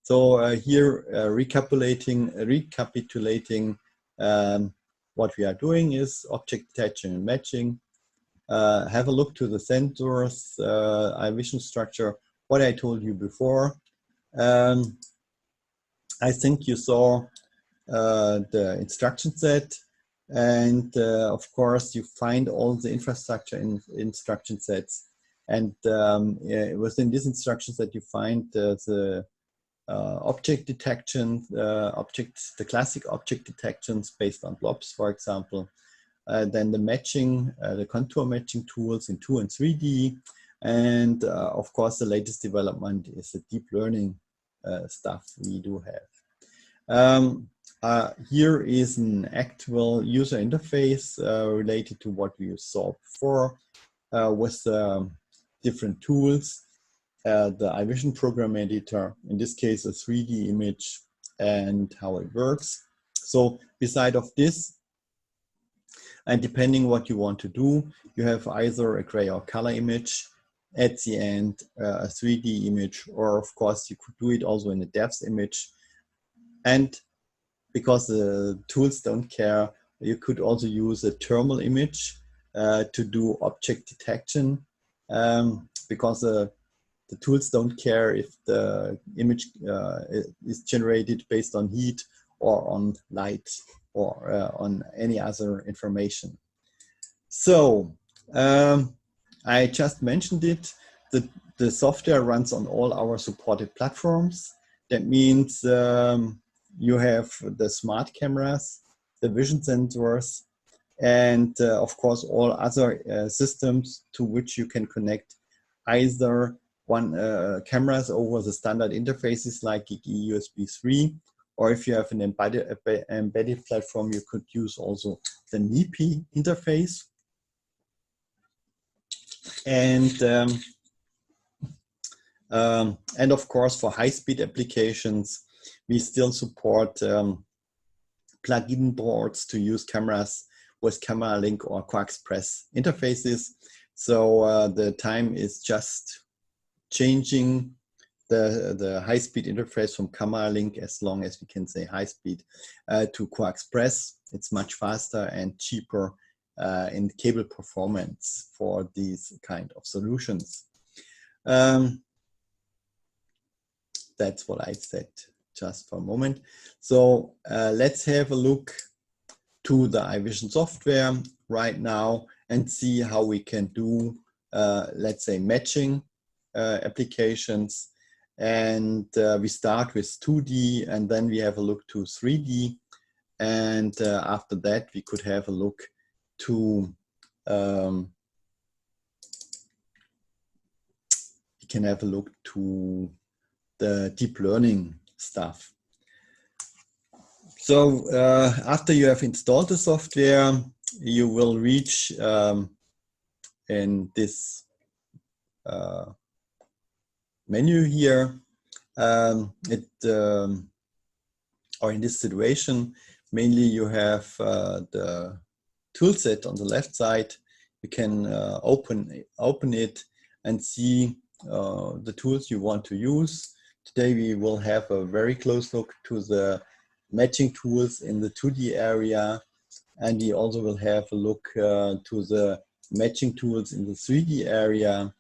So here, recapitulating what we are doing is object detection and matching. Have a look to the sensors, ivision structure, what I told you before. I think you saw the instruction set, and of course you find all the infrastructure in instruction sets. And within this instruction set you find the object detection, the classic object detections based on blobs, for example. Then the matching, the contour matching tools in 2 and 3D. And of course, the latest development is the deep learning stuff we do have. Here is an actual user interface related to what we saw before with different tools. The ivision program editor, in this case a 3D image, and how it works. So beside of this, and depending what you want to do, you have either a gray or color image, at the end a 3D image, or of course you could do it also in a depth image. And because the tools don't care, you could also use a thermal image to do object detection, because the tools don't care if the image is generated based on heat or on light or on any other information. So I just mentioned it. The software runs on all our supported platforms. That means you have the smart cameras, the vision sensors, and of course all other systems to which you can connect either cameras over the standard interfaces like USB 3, or if you have an embedded platform, you could use also the MIPI interface. And of course, for high-speed applications, we still support plug-in boards to use cameras with Camera Link or CoExpress interfaces. So the time is just changing the high-speed interface from Camera Link, as long as we can say high-speed, to CoExpress. It's much faster and cheaper in cable performance for these kind of solutions. That's what I said just for a moment. So let's have a look to the ivision software right now and see how we can do, let's say, matching applications. And we start with 2D, and then we have a look to 3D. And after that, we could have a look to, we can have a look to the deep learning stuff. So after you have installed the software, you will reach in this menu here, or in this situation, mainly you have the toolset on the left side. You can open it and see the tools you want to use. Today we will have a very close look to the matching tools in the 2D area, and we also will have a look to the matching tools in the 3D area.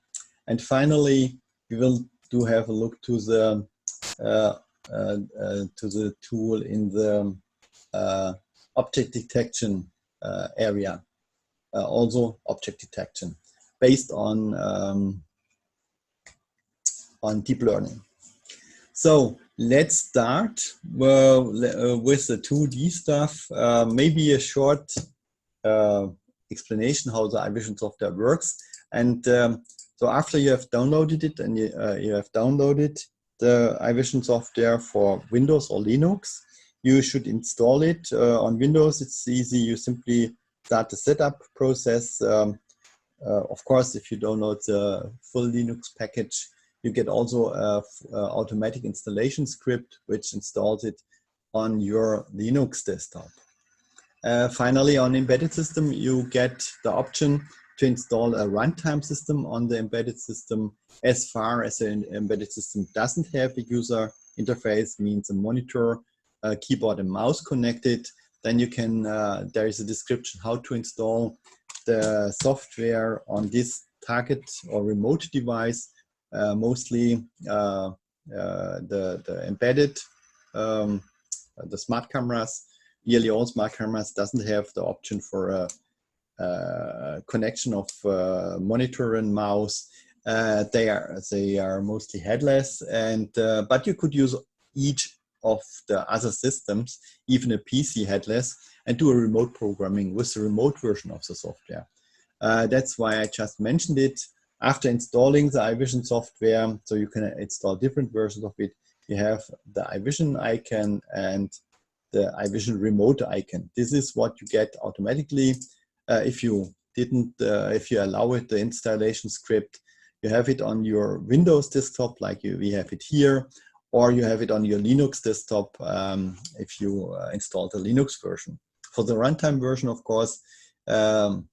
And finally, we will have a look to the tool in the object detection area, also object detection based on deep learning. So let's start with the 2D stuff. Maybe a short explanation how the ivision software works. And so after you have downloaded it, and you have downloaded the ivision software for Windows or Linux, you should install it. On Windows, it's easy. You simply start the setup process. Of course, if you download the full Linux package, you get also an automatic installation script which installs it on your Linux desktop. Finally, on embedded system, you get the option to install a runtime system on the embedded system, as far as an embedded system doesn't have a user interface means a monitor, keyboard and mouse connected. Then you can, there is a description how to install the software on this target or remote device, mostly the embedded, the smart cameras. Nearly all smart cameras doesn't have the option for a connection of monitor and mouse. They are mostly headless, and but you could use each of the other systems, even a PC headless, and do a remote programming with the remote version of the software. That's why I just mentioned it. After installing the ivision software, so you can install different versions of it, you have the ivision icon and the ivision remote icon. This is what you get automatically. If you didn't, if you allow it, the installation script, you have it on your Windows desktop, like we have it here, or you have it on your Linux desktop if you install the Linux version. For the runtime version, of course, there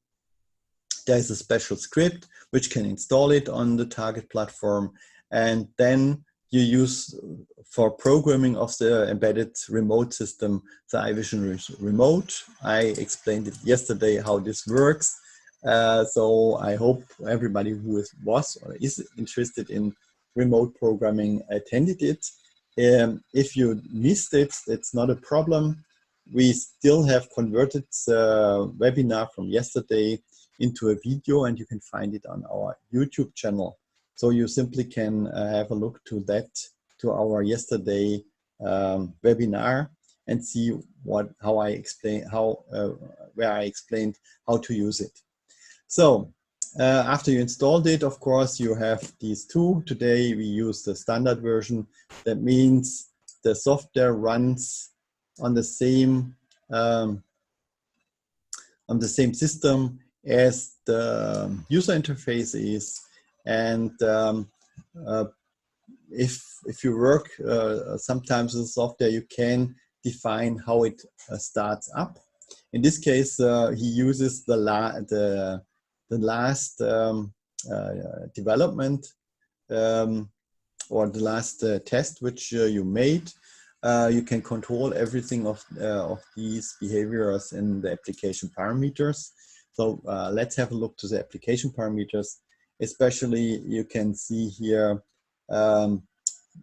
is a special script which can install it on the target platform, and then you use for programming of the embedded remote system the ivision remote. I explained it yesterday how this works. So I hope everybody who was or is interested in remote programming attended it. If you missed it, it's not a problem. We still have converted the webinar from yesterday into a video, and you can find it on our YouTube channel. So you simply can have a look to that, to our yesterday webinar, and see how I explain where I explained how to use it. So after you installed it, of course, you have these two. Today we use the standard version. That means the software runs on the same system as the user interface is, and if you work sometimes with the software, you can define how it starts up. In this case, he uses the last development or the last test which you made. You can control everything of these behaviors in the application parameters. So let's have a look to the application parameters. Especially, you can see here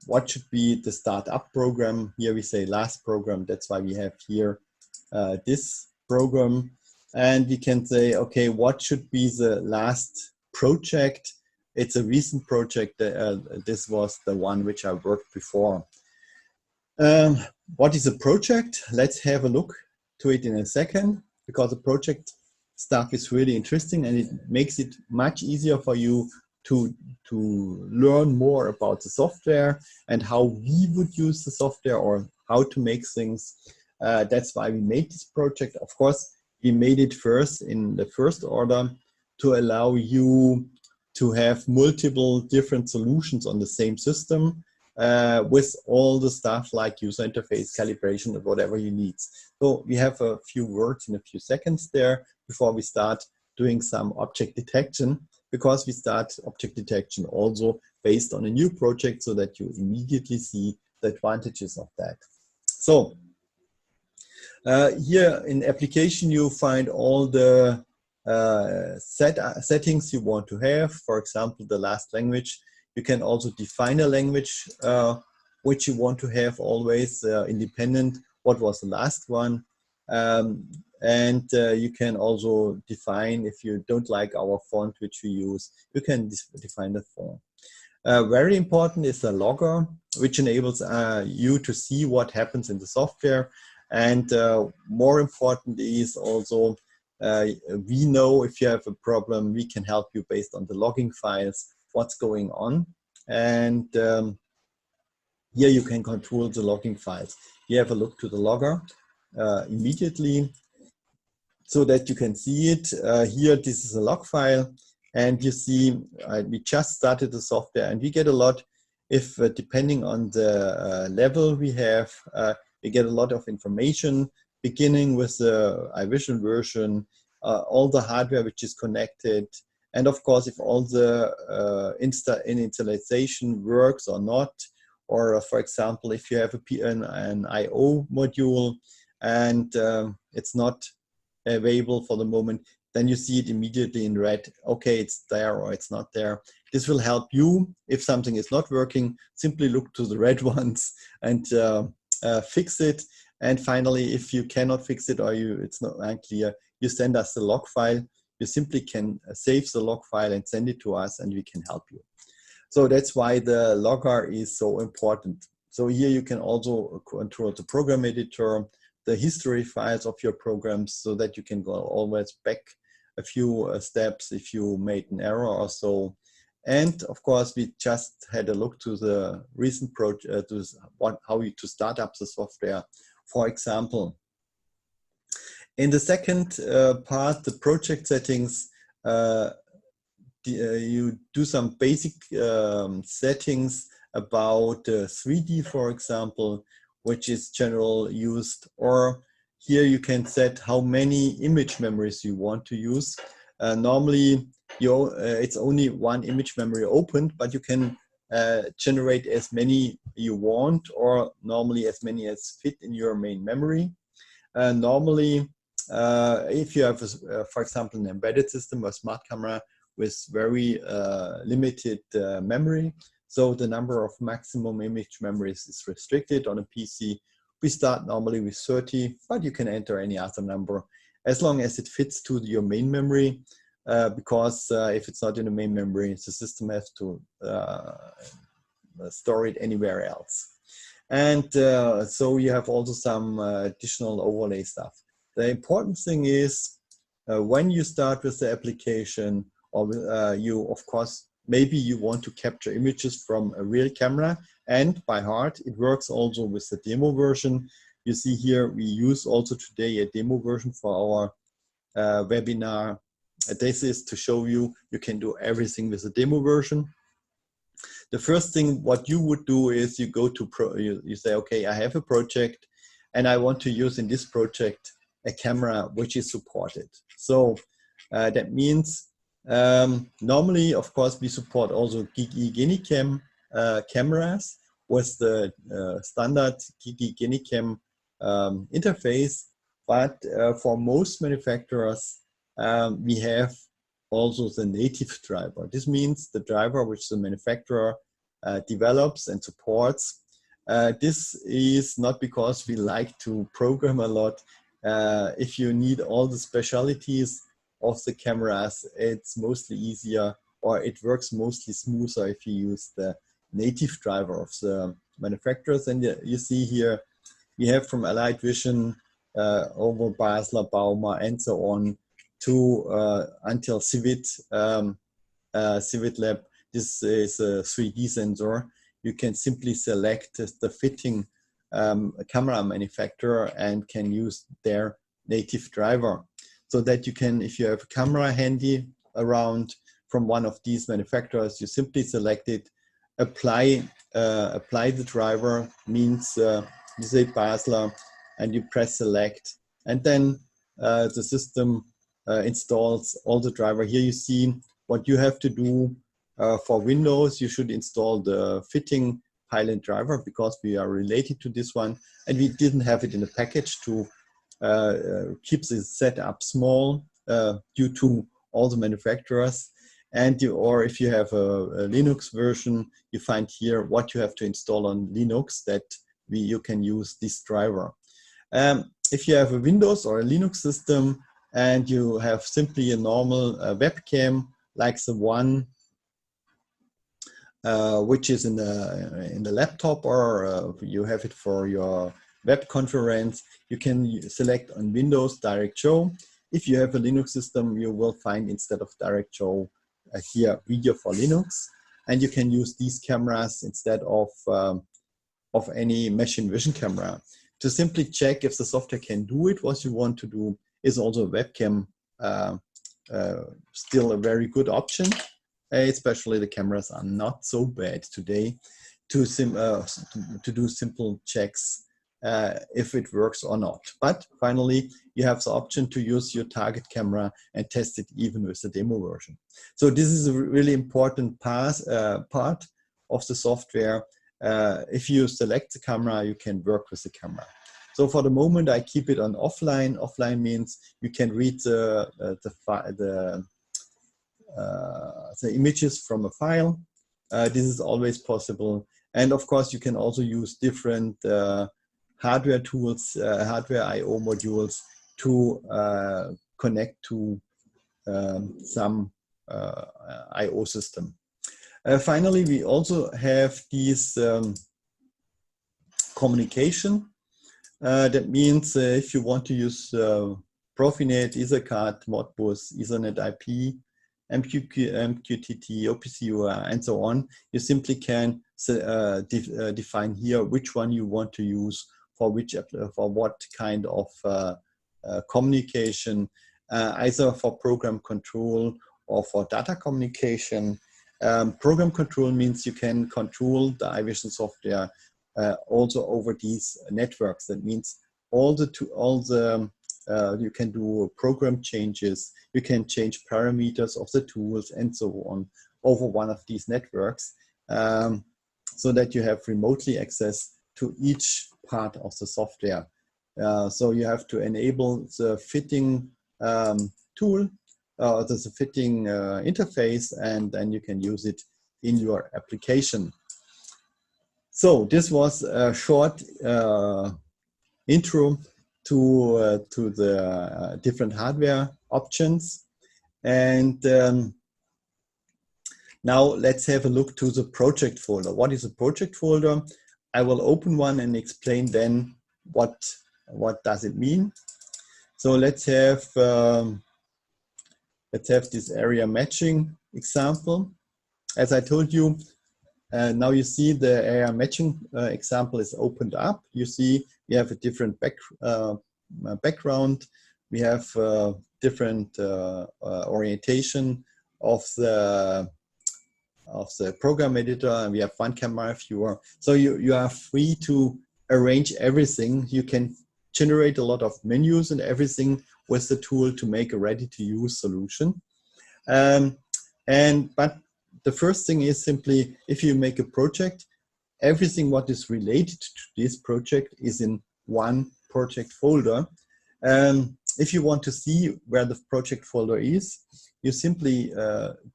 what should be the startup program. Here we say last program. That's why we have here this program. And we can say, okay, what should be the last project? It's a recent project. This was the one which I worked before. What is a project? Let's have a look to it in a second, because the project stuff is really interesting, and it makes it much easier for you to learn more about the software and how we would use the software or how to make things. That's why we made this project. Of course, we made it first in the first order to allow you to have multiple different solutions on the same system with all the stuff like user interface, calibration, or whatever you need. So we have a few words in a few seconds there before we start doing some object detection, because we start object detection also based on a new project so that you immediately see the advantages of that. So here in application, you find all the settings you want to have. For example, the last language. You can also define a language which you want to have always independent. What was the last one? And you can also define, if you don't like our font which we use, you can define the font. Very important is the logger, which enables you to see what happens in the software. And more important is also, we know if you have a problem, we can help you based on the logging files, what's going on. And here you can control the logging files. You have a look to the logger immediately so that you can see it. Here, this is a log file, and you see we just started the software, and we get a lot. If depending on the level we have, we get a lot of information, beginning with the ivision version, all the hardware which is connected, and of course, if all the installation works or not, or for example, if you have an I/O module and it's not available for the moment, then you see it immediately in red. Okay, it's there or it's not there. This will help you if something is not working. Simply look to the red ones and fix it. And finally, if you cannot fix it or it's not unclear, you send us the log file. You simply can save the log file and send it to us, and we can help you. So that's why the logger is so important. So here you can also control the program editor, the history files of your programs, so that you can go always back a few steps if you made an error or so. And of course, we just had a look to the recent project, how to start up the software. For example, in the second part, the project settings, you do some basic settings about 3D, for example, which is general used, or here you can set how many image memories you want to use. Normally, it's only one image memory opened, but you can generate as many you want, or normally as many as fit in your main memory. Normally, if you have, for example, an embedded system or smart camera with very limited memory, so the number of maximum image memories is restricted on a PC. We start normally with 30, but you can enter any other number as long as it fits to your main memory, because if it's not in the main memory, the system has to store it anywhere else. And so you have also some additional overlay stuff. The important thing is when you start with the application, or you, of course, maybe you want to capture images from a real camera, and by heart, it works also with the demo version. You see here, we use also today a demo version for our webinar. This is to show you, you can do everything with the demo version. The first thing what you would do is you go to, you say, okay, I have a project and I want to use in this project a camera which is supported. So that means normally, of course, we support also GigiGenicam cameras with the standard GigiGenicam interface, but for most manufacturers, we have also the native driver. This means the driver which the manufacturer develops and supports. This is not because we like to program a lot. If you need all the specialities of the cameras, it's mostly easier, or it works mostly smoother if you use the native driver of the manufacturers. And you see here, we have from Allied Vision over Basler, Bauma, and so on to until Civit, Civit Lab. This is a 3D sensor. You can simply select the fitting camera manufacturer and can use their native driver. So that you can, if you have a camera handy around from one of these manufacturers, you simply select it, apply the driver, means you say Basler, and you press select, and then the system installs all the driver. Here you see what you have to do. For Windows, you should install the fitting pilot driver because we are related to this one, and we didn't have it in the package to keep the setup small due to all the manufacturers. And or if you have a Linux version, you find here what you have to install on Linux that you can use this driver. If you have a Windows or a Linux system and you have simply a normal webcam like the one which is in the laptop, or you have it for your web conference, you can select on Windows Direct Show. If you have a Linux system, you will find instead of Direct Show here Video for Linux, and you can use these cameras instead of any machine vision camera. To simply check if the software can do it, what you want to do is also a webcam, still a very good option. Especially the cameras are not so bad today to do simple checks if it works or not. But finally, you have the option to use your target camera and test it even with the demo version. So this is a really important part of the software. if you select the camera, you can work with the camera. So for the moment, I keep it on offline. Offline means you can read the images from a file. This is always possible. And of course, you can also use different hardware tools, hardware I/O modules to connect to some I/O system. Finally, we also have these communication. That means if you want to use Profinet, EtherCAT, Modbus, Ethernet IP, MQTT, OPC-UA, and so on, you simply can define here which one you want to use for what kind of communication, either for program control or for data communication. Program control means you can control the ivision software also over these networks. That means you can do program changes, you can change parameters of the tools and so on over one of these networks, so that you have remotely access to each part of the software. So you have to enable the fitting tool, the fitting interface, and then you can use it in your application. So this was a short intro to the different hardware options. And now let's have a look to the project folder. What is a project folder? I will open one and explain then what does it mean. So let's have this area matching example. As I told you, now you see the area matching example is opened up. You see we have a different background. We have different orientation of the program editor, and we have one camera viewer. So you are free to arrange everything. You can generate a lot of menus and everything with the tool to make a ready-to-use solution. But the first thing is simply, if you make a project, everything what is related to this project is in one project folder. If you want to see where the project folder is, you simply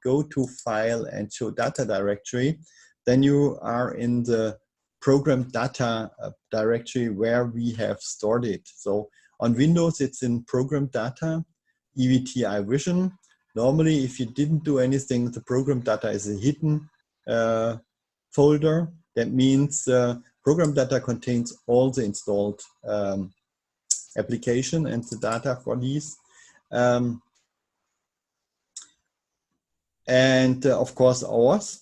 go to File and Show Data Directory. Then you are in the Program Data directory where we have stored it. So on Windows, it's in Program Data, EVT ivision. Normally, if you didn't do anything, the program data is a hidden folder. That means program data contains all the installed application and the data for these. And of course ours.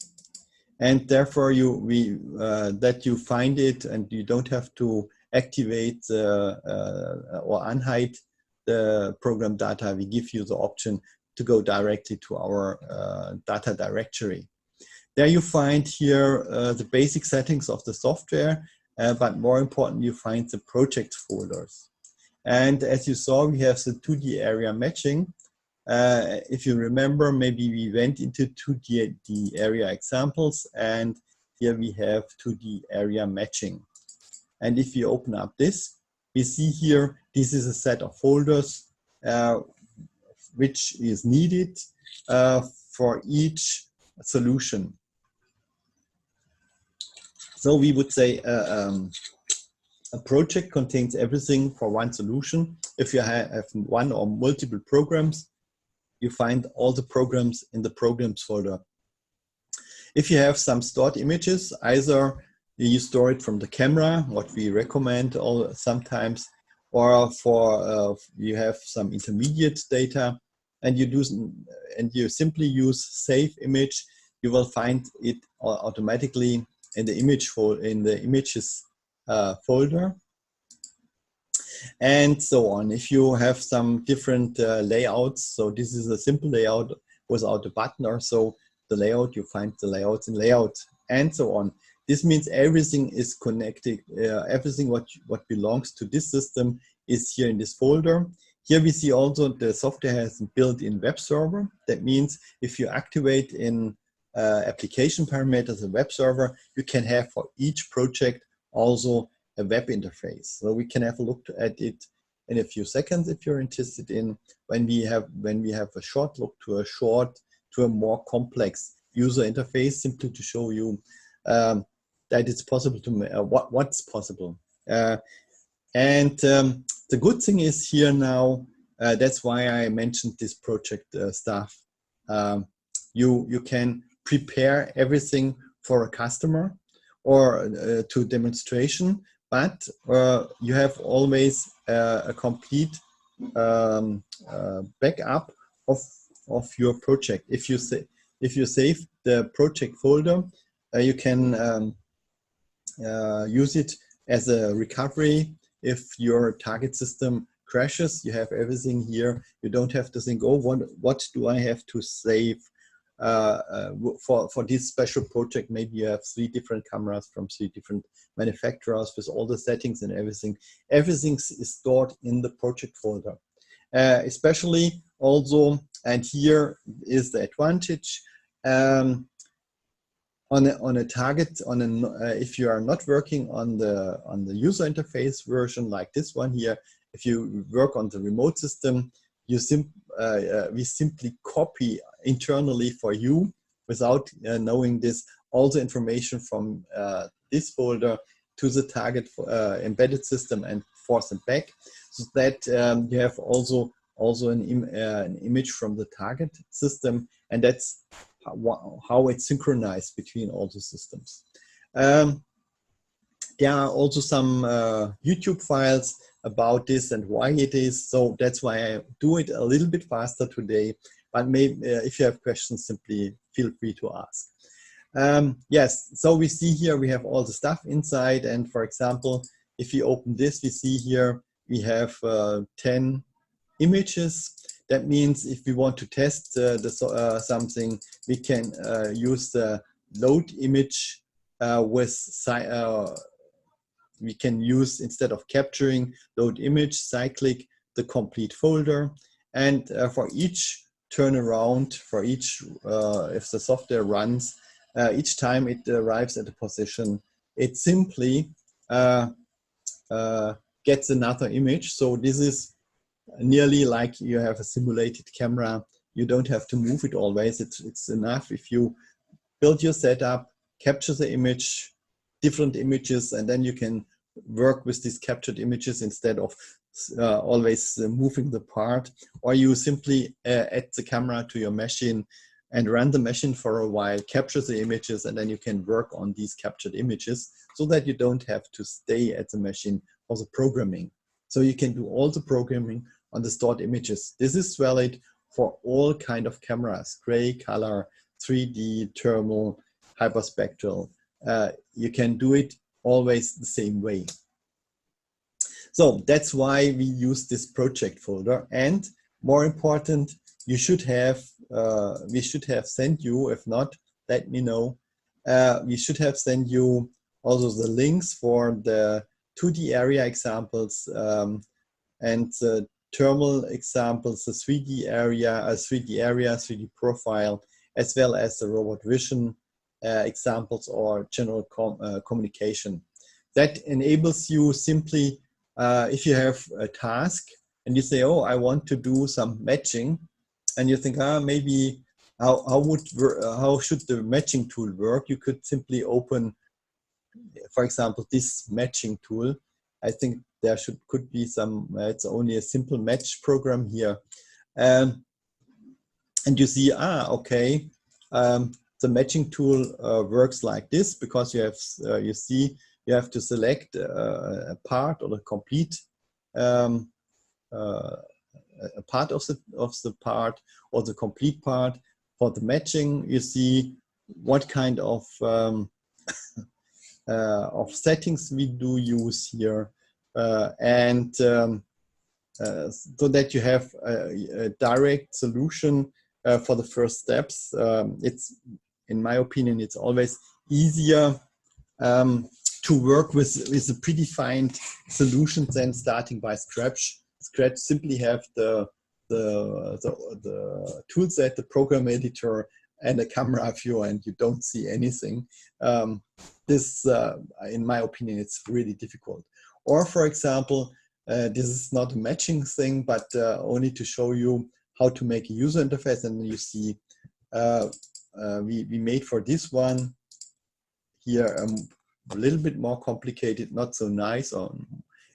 And therefore that you find it and you don't have to activate or unhide the program data. We give you the option to go directly to our data directory. There you find here the basic settings of the software, but more important, you find the project folders. And as you saw, we have the 2D area matching. If you remember, maybe we went into 2D area examples, and here we have 2D area matching. And if you open up this, we see here, this is a set of folders which is needed for each solution. So we would say a project contains everything for one solution. If you have one or multiple programs, you find all the programs in the programs folder. If you have some stored images, either you store it from the camera, what we recommend sometimes, or for you have some intermediate data, and you simply use save image, you will find it automatically in the images folder, and so on. If you have some different layouts, so this is a simple layout without a button or so, the layout, you find the layouts in layout, and so on. This means everything is connected. Everything what belongs to this system is here in this folder. Here we see also the software has a built-in web server. That means if you activate in application parameters, a web server, you can have for each project also a web interface. So we can have a look at it in a few seconds if you're interested in, when we have a short look to a more complex user interface, simply to show you that it's possible to what's possible. The good thing is here now, that's why I mentioned this project stuff. You can prepare everything for a customer or to demonstration, but you have always a complete backup of your project. If you save the project folder, you can use it as a recovery. If your target system crashes, you have everything here. You don't have to think, oh, what do I have to save for this special project? Maybe you have 3 different cameras from 3 different manufacturers with all the settings and everything. Everything is stored in the project folder. Especially also, and here is the advantage, on a target, if you are not working on the user interface version like this one here, if you work on the remote system, we simply copy internally for you, without knowing this, all the information from this folder to the target embedded system and forth and back, so that you have also an image from the target system, and that's how it's synchronized between all the systems. There are also some YouTube files about this and why it is, so that's why I do it a little bit faster today, but maybe if you have questions, simply feel free to ask. Yes, so we see here we have all the stuff inside, and for example, if you open this, we see here we have 10 images. That means if we want to test something, we can use the load image we can use, instead of capturing load image, cyclic the complete folder, and for each turnaround, for each if the software runs, each time it arrives at a position, it simply gets another image. So this is nearly like you have a simulated camera. You don't have to move it always. It's enough if you build your setup, capture the image, different images, and then you can work with these captured images instead of always moving the part. Or you simply add the camera to your machine and run the machine for a while, capture the images, and then you can work on these captured images, so that you don't have to stay at the machine for the programming. So you can do all the programming on the stored images. This is valid for all kind of cameras: gray, color, 3D, thermal, hyperspectral. You can do it always the same way. So that's why we use this project folder. And more important, you should have, we should have sent you, if not, let me know. We should have sent you also the links for the 2D area examples and the thermal examples, the 3D area, 3D profile, as well as the robot vision examples or general communication. That enables you simply, if you have a task and you say, oh, I want to do some matching, and you think, maybe how should the matching tool work? You could simply open, for example, this matching tool. I think there could be some, it's only a simple match program here. And you see, okay, the matching tool works like this, because you have, you see, you have to select a part or a complete a part of the part or the complete part. For the matching, you see what kind of settings we do use here, and so that you have a direct solution for the first steps. It's, in my opinion, it's always easier to work with a predefined solution than starting by scratch. Simply have the tool set, the program editor, and a camera view and you don't see anything. This, in my opinion, it's really difficult. Or for example, this is not a matching thing, but only to show you how to make a user interface. And you see we made for this one here a little bit more complicated, not so nice.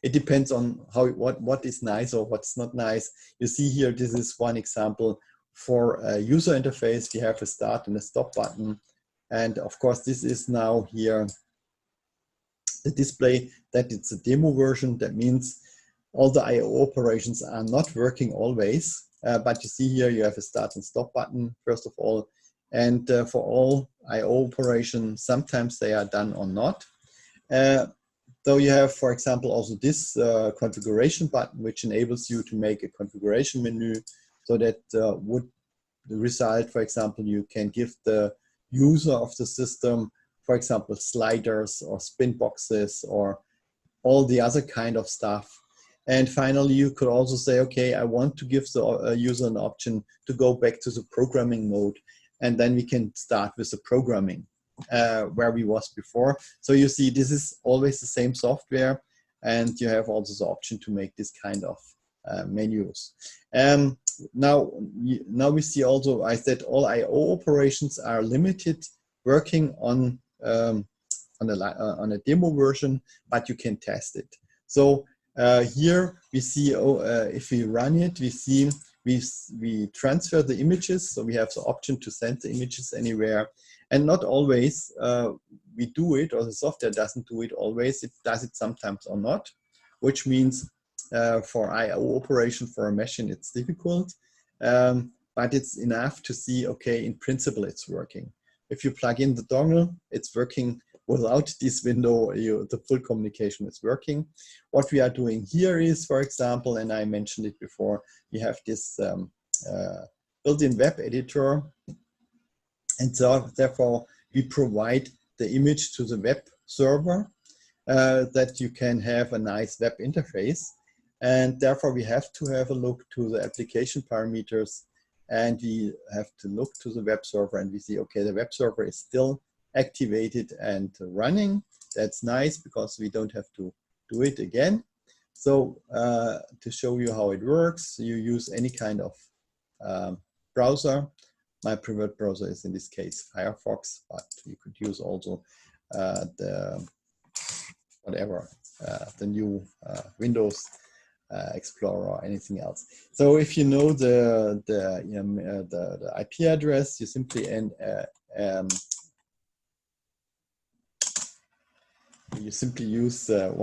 It depends on what is nice or what's not nice. You see here, this is one example for a user interface. We have a start and a stop button. And of course, this is now here the display that it's a demo version. That means all the I/O operations are not working always. But you see here, you have a start and stop button, first of all. And for all I/O operations, sometimes they are done or not. So you have, for example, also this configuration button, which enables you to make a configuration menu, so that would result, for example, you can give the user of the system, for example, sliders or spin boxes or all the other kind of stuff. And finally, you could also say, okay, I want to give the user an option to go back to the programming mode. And then we can start with the programming where we was before. So you see, this is always the same software. And you have also the option to make this kind of menus. Now we see also, I said all I/O operations are limited, working on a demo version, but you can test it. So here we see, if we run it, we see we transfer the images. So we have the option to send the images anywhere. And not always we do it, or the software doesn't do it always. It does it sometimes or not, which means for I/O operation for a machine, it's difficult. But it's enough to see, okay, in principle, it's working. If you plug in the dongle, it's working. Without this window, the full communication is working. What we are doing here is, for example, and I mentioned it before, we have this built-in web editor. And so therefore, we provide the image to the web server that you can have a nice web interface. And therefore, we have to have a look to the application parameters, and we have to look to the web server, and we see, okay, the web server is still activated and running. That's nice because we don't have to do it again. So to show you how it works, you use any kind of browser. My preferred browser is in this case Firefox, but you could use also the new Windows Explorer or anything else. So if you know the IP address, you simply use the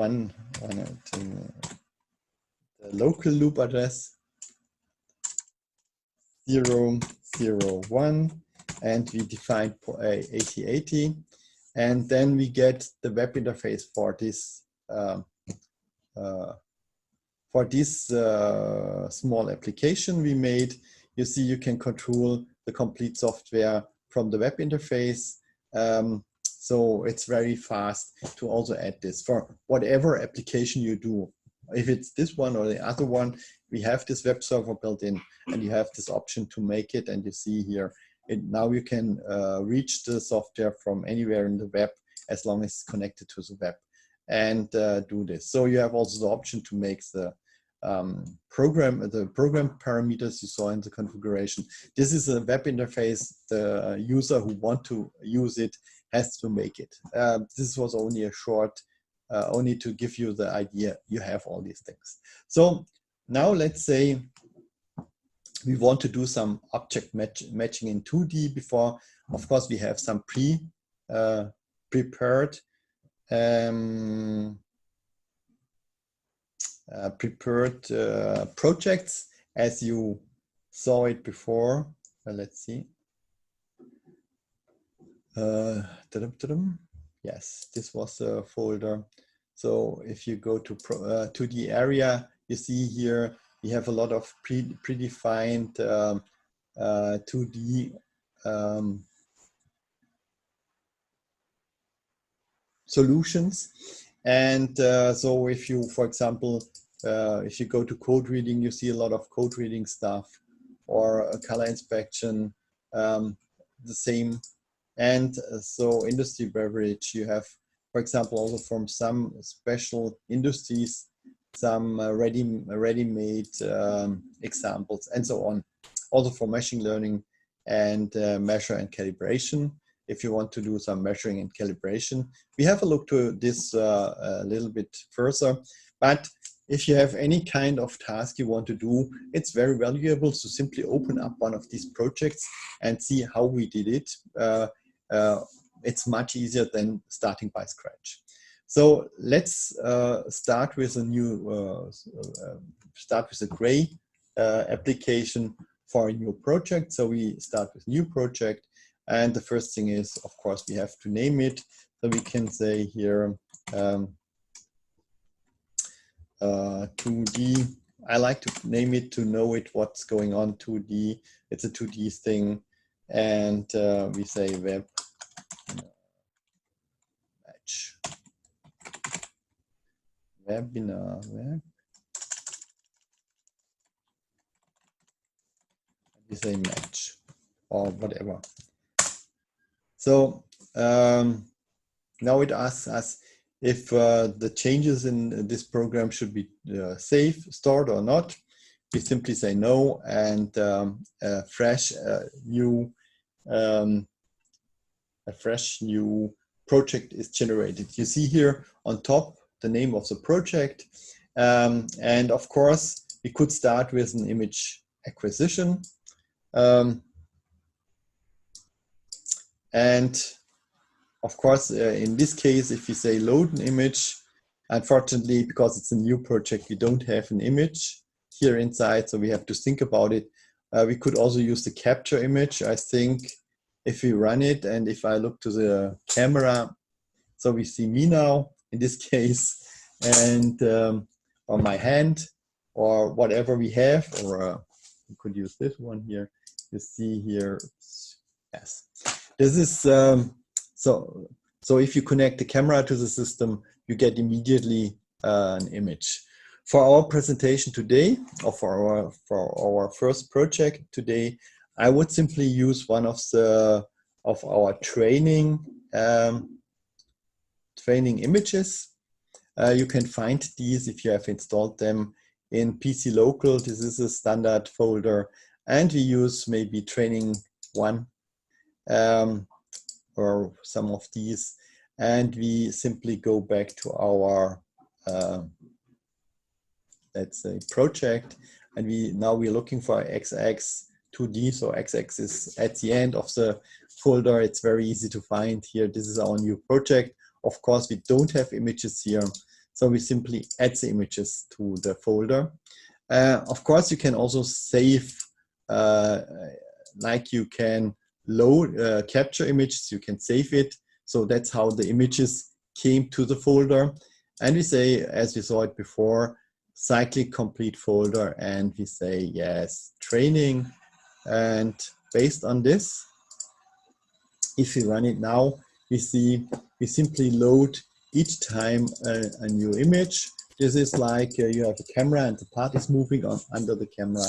local loop address 001, and we define 8080, and then we get the web interface for this small application we made. You see, you can control the complete software from the web interface. So it's very fast to also add this for whatever application you do. If it's this one or the other one, we have this web server built in, and you have this option to make it. And you see here, now you can reach the software from anywhere in the web as long as it's connected to the web, and do this. So you have also the option to make the program parameters you saw in the configuration. This is a web interface. The user who want to use it has to make it. This was only a short, only to give you the idea you have all these things. So now let's say we want to do some object matching in 2D before. Of course, we have some prepared projects, as you saw it before. Let's see. Yes, this was a folder. So if you go to the area, you see here we have a lot of predefined 2D solutions. And so if you, for example, if you go to code reading, you see a lot of code reading stuff, or color inspection. the same. And so industry beverage, you have, for example, also from some special industries, some ready-made examples, and so on. Also for machine learning and measure and calibration. If you want to do some measuring and calibration, we have a look to this a little bit further. But if you have any kind of task you want to do, it's very valuable to simply open up one of these projects and see how we did it. It's much easier than starting by scratch. So let's start with a new, start with a gray application for a new project. So we start with new project. And the first thing is, of course, we have to name it. So we can say here, 2D. I like to name it to know it, what's going on, 2D. It's a 2D thing. And we say web match. Webinar, web. We say match or whatever. So now it asks us if the changes in this program should be saved, stored or not. We simply say no, and a fresh new project is generated. You see here on top the name of the project, and of course we could start with an image acquisition. And of course, in this case, if you say load an image, unfortunately, because it's a new project, we don't have an image here inside, so we have to think about it. We could also use the capture image. I think if we run it, and if I look to the camera, so we see me now in this case, and or my hand, or whatever we have, or we could use this one here. You see here, yes. This is so if you connect the camera to the system, you get immediately an image. For our presentation today, or for our first project today, I would simply use one of our training images. You can find these if you have installed them in PC Local. This is a standard folder, and we use maybe training 1 or some of these, and we simply go back to our let's say project, and we're looking for XX 2D. So XX is at the end of the folder. It's very easy to find here. This is our new project. Of course, we don't have images here, so we simply add the images to the folder. Of course, you can also save, like you can load, capture images, you can save it. So that's how the images came to the folder. And we say, as we saw it before, cyclic complete folder, and we say yes, training. And based on this, if we run it now, we see we simply load each time a new image. This is like you have a camera and the part is moving on under the camera,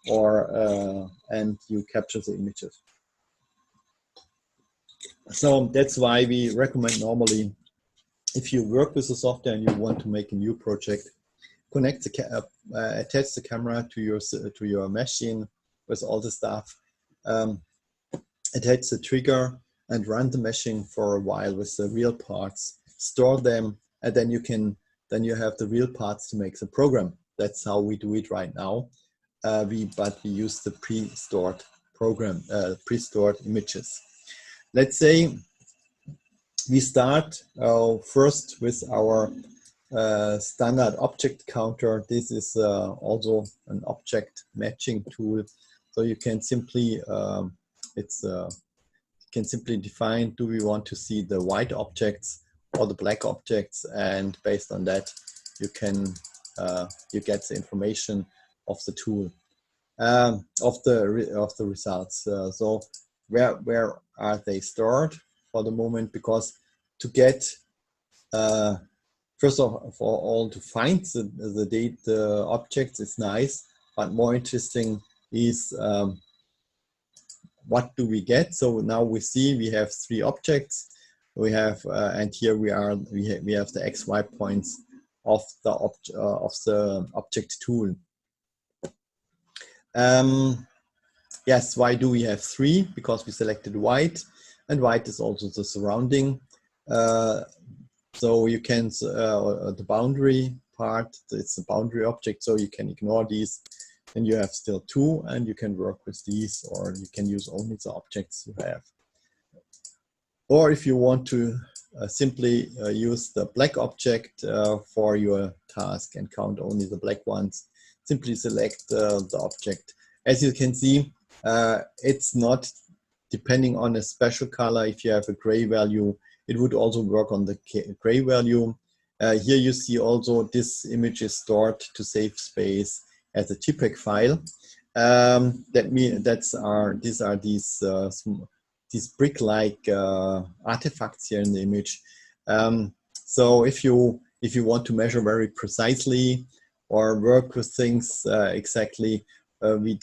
or and you capture the images. So that's why we recommend normally, if you work with the software and you want to make a new project, connect the attach the camera to your machine with all the stuff, attach the trigger, and run the machine for a while with the real parts, store them, and then you have the real parts to make the program. That's how we do it right now. But we use the pre-stored program, pre-stored images. Let's say we start first with our standard object counter. This is also an object matching tool. So you can simply, can simply define, do we want to see the white objects or the black objects, and based on that, you can you get the information of the tool, of the results. So where are they stored for the moment? Because to get first of all, to find the objects is nice, but more interesting is what do we get? So now we see we have 3 objects. We have and here we have the XY points of the object tool. Yes, why do we have 3? Because we selected white, and white is also the surrounding. So you can the boundary part, it's a boundary object, so you can ignore these, and you have still 2, and you can work with these, or you can use only the objects you have. Or if you want to simply use the black object for your task and count only the black ones, simply select the object. As you can see, it's not depending on a special color. If you have a gray value, it would also work on the gray value. Here you see also this image is stored to save space as a JPEG file. These are these brick-like artifacts here in the image. So if you want to measure very precisely or work with things exactly, we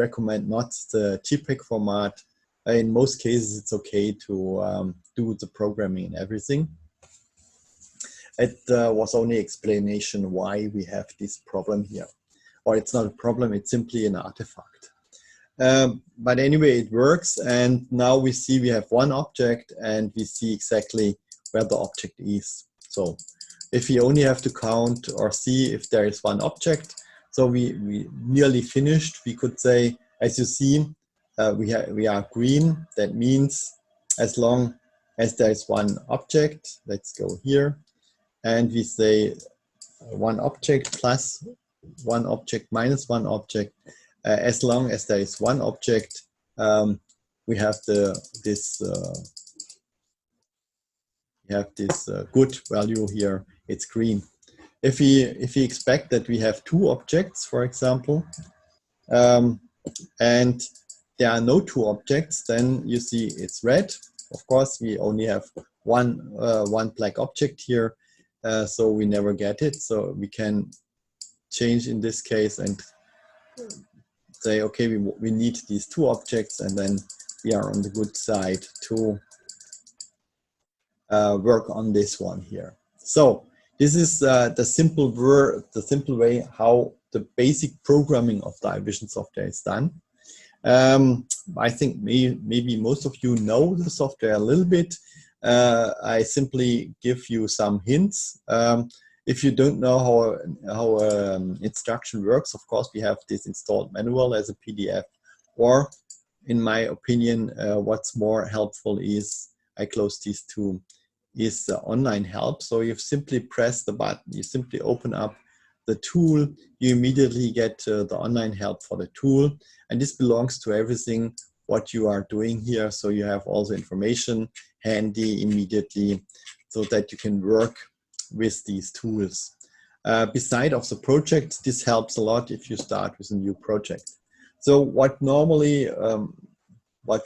recommend not the JPEG format. In most cases, it's okay to do the programming and everything. It was only explanation why we have this problem here. Or it's not a problem, it's simply an artifact. But anyway, it works, and now we see we have 1 object, and we see exactly where the object is. So if we only have to count or see if there is 1 object, so we nearly finished. We could say, as you see, we are green. That means as long as there is 1 object, let's go here, and we say 1 object plus 1 object minus 1 object. As long as there is 1 object, we have this good value here. It's green. If we expect that we have 2 objects, for example, and there are no 2 objects, then you see it's red. Of course, we only have one black object here, so we never get it. So we can change in this case and say, okay, we need these 2 objects, and then we are on the good side to work on this one here. So this is the simple way how the basic programming of the ivision software is done. I think maybe most of you know the software a little bit. I simply give you some hints. If you don't know how instruction works, of course, we have this installed manual as a PDF. Or, in my opinion, what's more helpful is, I close these 2, is the online help. So you simply press the button, you simply open up the tool, you immediately get the online help for the tool. And this belongs to everything what you are doing here. So you have all the information handy immediately so that you can work with these tools. Beside of the project, this helps a lot if you start with a new project. So what we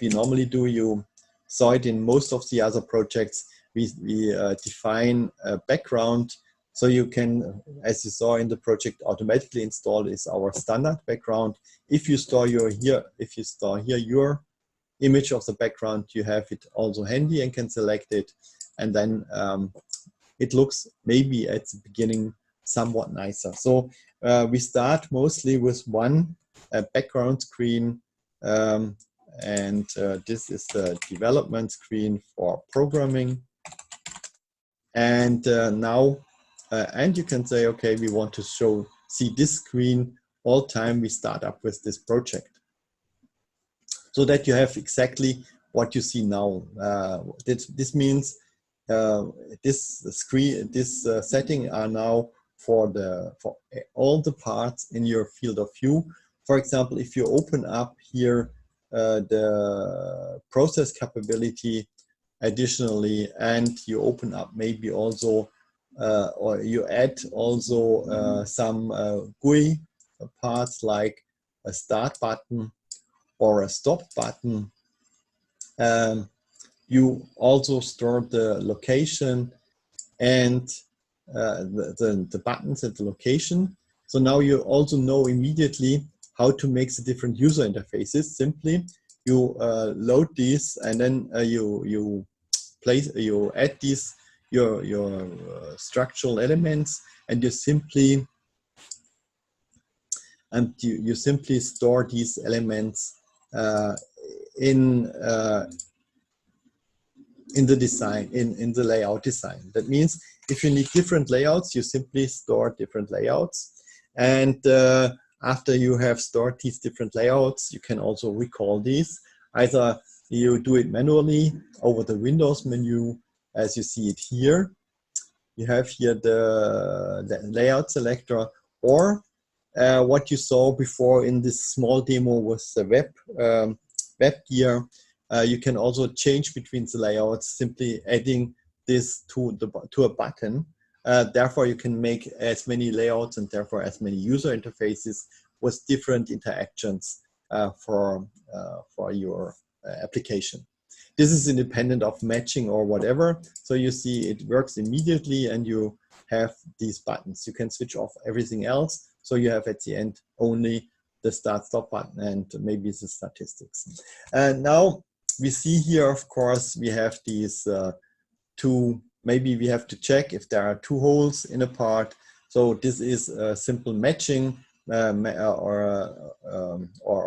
normally do, you saw it in most of the other projects, we define a background. So you can, as you saw in the project, automatically install is our standard background. If you store your your image of the background, you have it also handy and can select it, and then it looks maybe at the beginning somewhat nicer. So we start mostly with 1 background screen, and this is the development screen for programming. And now, and you can say, okay, we want to see this screen all time we start up with this project, so that you have exactly what you see now. This means this screen, this setting are now for all the parts in your field of view. For example, if you open up here the process capability additionally, and you open up maybe also or you add also some GUI parts like a start button or a stop button. You also store the location and the buttons at the location. So now you also know immediately how to make the different user interfaces. Simply, you load these, and then you add these your structural elements, and you simply store these elements in the design, in the layout design. That means if you need different layouts, you simply store different layouts, and after you have stored these different layouts, you can also recall these. Either you do it manually over the Windows menu, as you see it here. You have here the layout selector, or what you saw before in this small demo with the web gear. You can also change between the layouts, simply adding this to a button. Therefore, you can make as many layouts and therefore as many user interfaces with different interactions for your application. This is independent of matching or whatever. So you see it works immediately, and you have these buttons. You can switch off everything else. So you have at the end only the start stop button and maybe the statistics. And now we see here, of course, we have these two, maybe we have to check if there are two holes in a part. So this is a simple matching or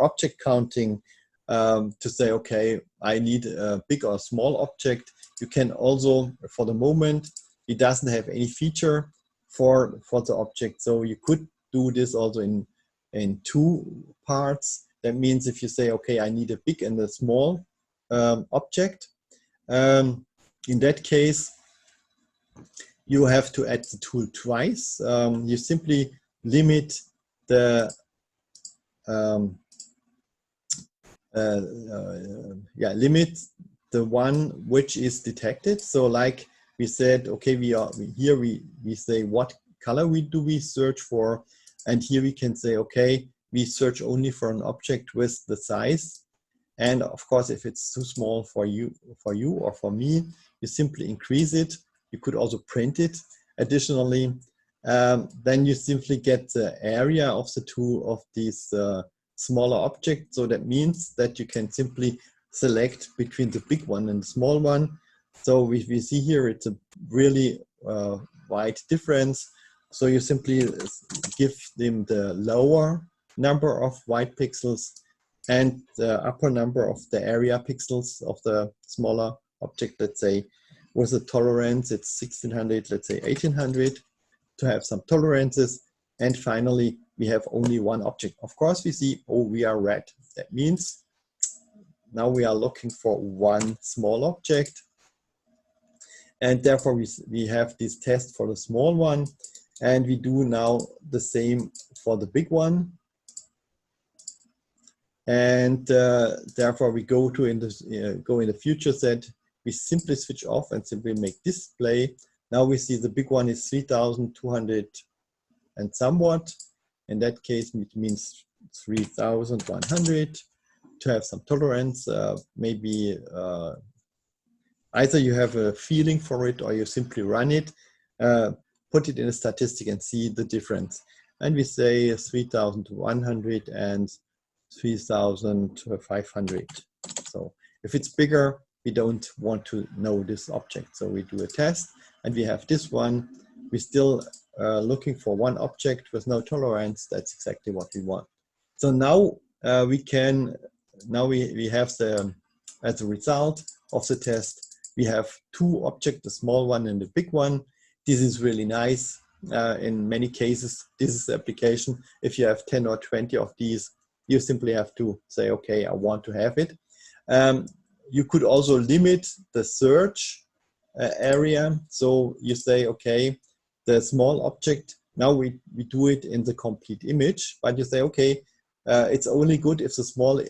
object counting to say, okay, I need a big or small object. You can also, for the moment, it doesn't have any feature for the object. So you could do this also in two parts. That means if you say, okay, I need a big and a small object, in that case, you have to add the tool twice. You simply limit the limit the one which is detected. So like we said, okay, we say what color do we search for, and here we can say, okay, we search only for an object with the size. And of course, if it's too small for you or for me, you simply increase it. You could also print it additionally. Then you simply get the area of the tool of this smaller object. So that means that you can simply select between the big one and the small one. So we see here it's a really wide difference. So you simply give them the lower number of white pixels and the upper number of the area pixels of the smaller object. Let's say with a tolerance, it's 1600, let's say 1800, to have some tolerances. And finally, we have only one object. Of course, we see, oh, we are red. That means now we are looking for one small object. And therefore, we have this test for the small one. And we do now the same for the big one. And therefore, we go in the future set. We simply switch off and simply make display. Now we see the big one is 3200 and somewhat. In that case, it means 3100 to have some tolerance. Maybe either you have a feeling for it or you simply run it, put it in a statistic and see the difference. And we say 3100 and 3500. So if it's bigger, we don't want to know this object. So we do a test and we have this one. We're still looking for one object with no tolerance. That's exactly what we want. So now we have as a result of the test, we have two objects, the small one and the big one. This is really nice. In many cases, this is the application. If you have 10 or 20 of these, you simply have to say, okay, I want to have it. You could also limit the search area. So you say, okay, the small object, now we do it in the complete image, but you say, okay, it's only good if the small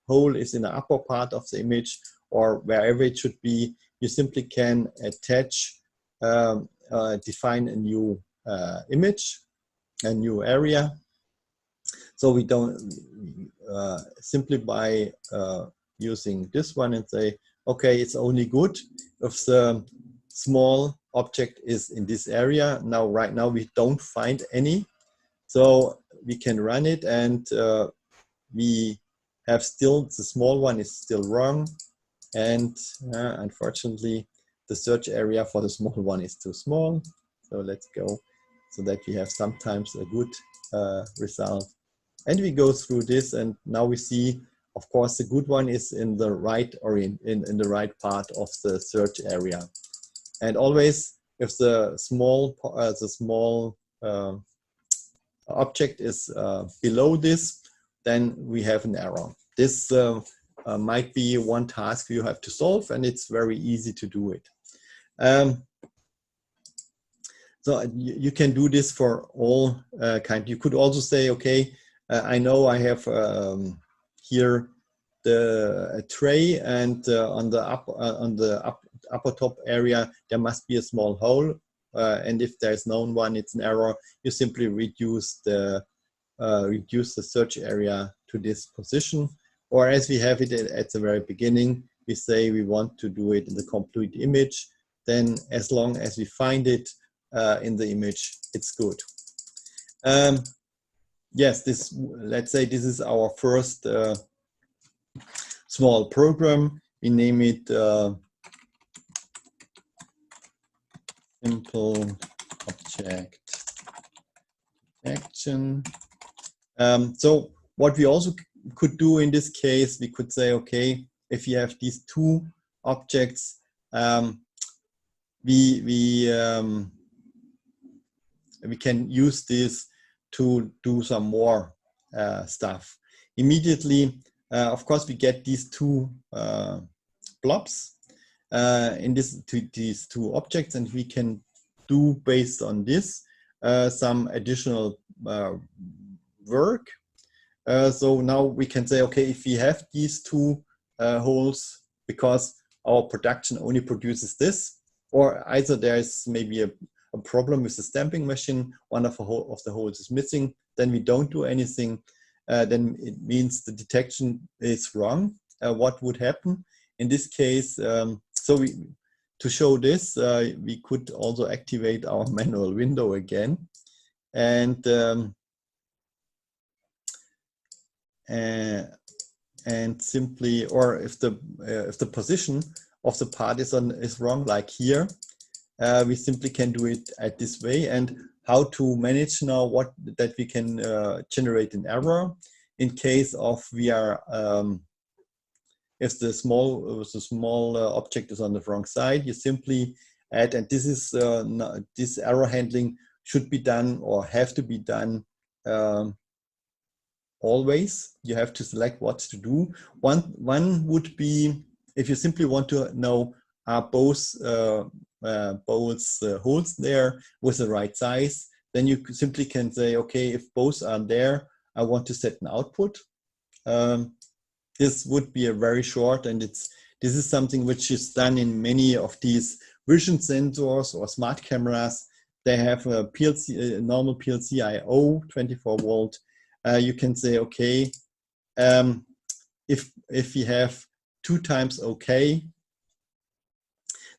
hole is in the upper part of the image or wherever it should be. You simply can attach, define a new image, a new area. So we don't simply by using this one and say, okay, it's only good if the small object is in this area. Now, right now, we don't find any. So we can run it and we have still, the small one is still wrong. And unfortunately, the search area for the small one is too small. So let's go so that we have sometimes a good result. And we go through this, and now we see, of course, the good one is in the right in the right part of the search area. And always, if the small object is below this, then we have an error. This might be one task you have to solve, and it's very easy to do it. So you can do this for all kind. You could also say, okay, I know I have here a tray, and on the upper top area there must be a small hole, and if there's no one, it's an error. You simply reduce the search area to this position, or as we have it at the very beginning, we say we want to do it in the complete image. Then as long as we find it in the image, it's good. Yes, let's say this is our first small program. We name it simple object detection. So what we also could do in this case, we could say, okay, if you have these two objects, we can use this to do some more stuff. Immediately, of course, we get these two blobs in these two objects, and we can do, based on this, some additional work. So now we can say, okay, if we have these two holes, because our production only produces this, or either there's maybe a problem with the stamping machine, one of the holes is missing, then we don't do anything. Then it means the detection is wrong. What would happen in this case? To show this, we could also activate our manual window again, and simply, or if the position of the part is wrong, like here, we simply can do it at this way. And how to manage now that we can generate an error in case of we are if the small object is on the wrong side, you simply add, and this is this error handling should be done or have to be done always. You have to select what to do. One would be, if you simply want to know, are both holes there with the right size, then you simply can say, okay, if both are there, I want to set an output. This would be a very short, and this is something which is done in many of these vision sensors or smart cameras. They have a PLC, a normal PLC I/O, 24 volt. You can say, okay, if we have 2 times OK,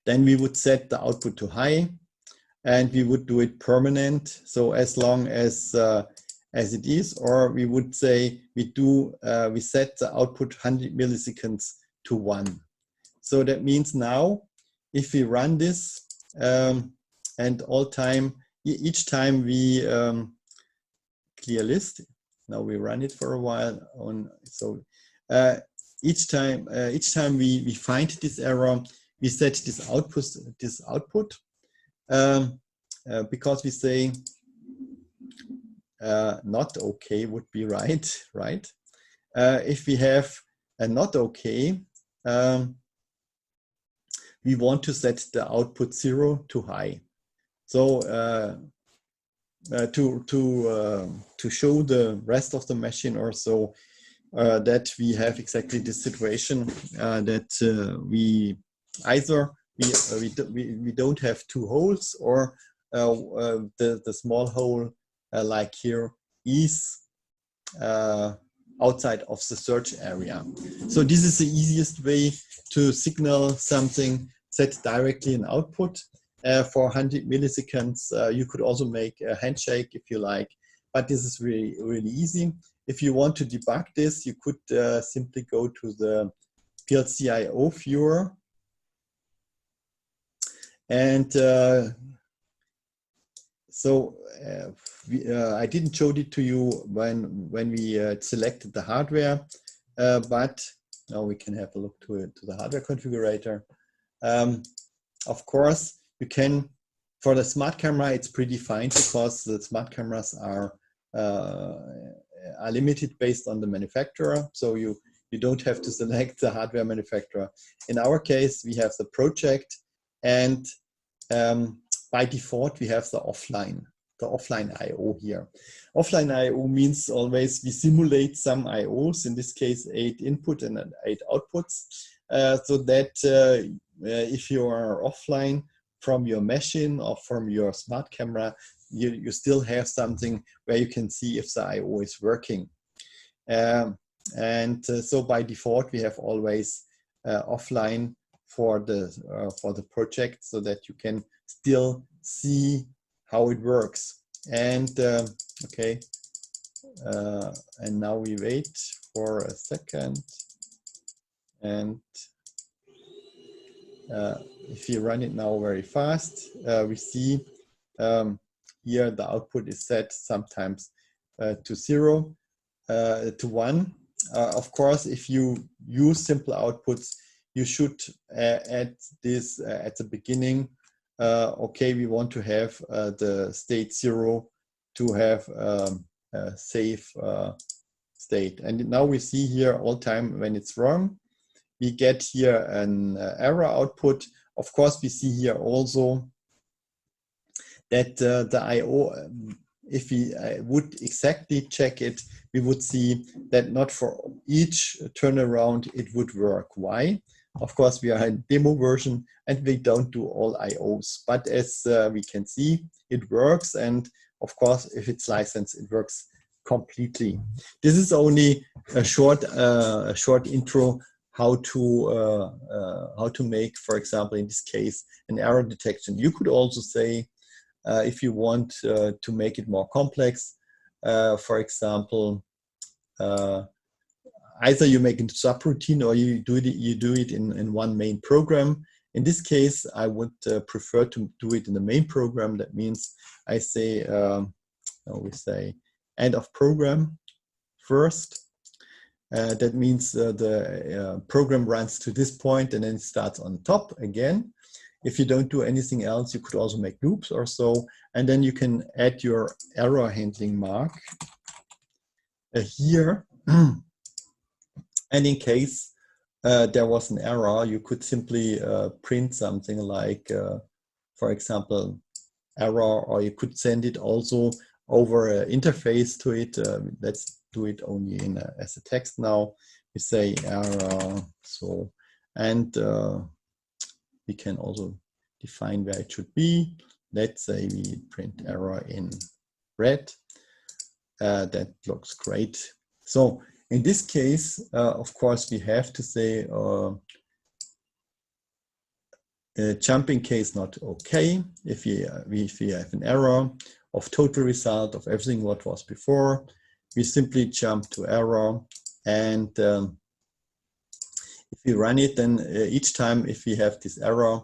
then we would set the output to high, and we would do it permanent. So as long as it is, or we would say we set the output 100 milliseconds to 1. So that means now, if we run this, and each time we clear list. Now we run it for a while on. So each time we find this error, we set this output because we say not okay would be right. If we have a not okay, we want to set the output 0 to high. So to show the rest of the machine, or so that we have exactly this situation, that we either we don't have 2 holes, or the small hole like here is outside of the search area. So this is the easiest way to signal something, set directly an output for 100 milliseconds. You could also make a handshake if you like, but this is really, really easy. if you want to debug this, you could simply go to the PLC-IO viewer. And I didn't show it to you when we selected the hardware, but now we can have a look to the hardware configurator. Of course, you can, for the smart camera, it's predefined because the smart cameras are limited based on the manufacturer. So you don't have to select the hardware manufacturer. In our case, we have the project, and by default, we have the offline I/O here. Offline I/O means always we simulate some I/Os, in this case 8 input and 8 outputs, so that if you are offline from your machine or from your smart camera, you still have something where you can see if the I/O is working. So by default, we have always offline for the project, so that you can still see how it works. And okay, and now we wait for a second, and if you run it now very fast, we see here the output is set sometimes to 0, to 1. Of course, if you use simple outputs, you should add this at the beginning. Okay, we want to have the state 0 to have a safe state. And now we see here all time when it's wrong. We get here an error output. Of course, we see here also that the I/O, if we would exactly check it, we would see that not for each turnaround it would work. Why? Of course, we are in demo version and we don't do all I/Os, but as we can see, it works. And of course, if it's licensed, it works completely. This is only a short intro how to make, for example, in this case, an error detection. You could also say, if you want to make it more complex, for example, either you make a subroutine or you do it in one main program. In this case, I would prefer to do it in the main program. That means I say, we say end of program first. That means the program runs to this point and then it starts on top again. If you don't do anything else, you could also make loops or so. And then you can add your error handling mark here. And in case there was an error, you could simply print something like, for example, error, or you could send it also over an interface to it. Let's do it only as a text now. We say error, so, and we can also define where it should be. Let's say we print error in red. That looks great. So in this case, of course, we have to say jumping case not okay. If we have an error of total result of everything what was before, we simply jump to error. And if we run it, then each time if we have this error,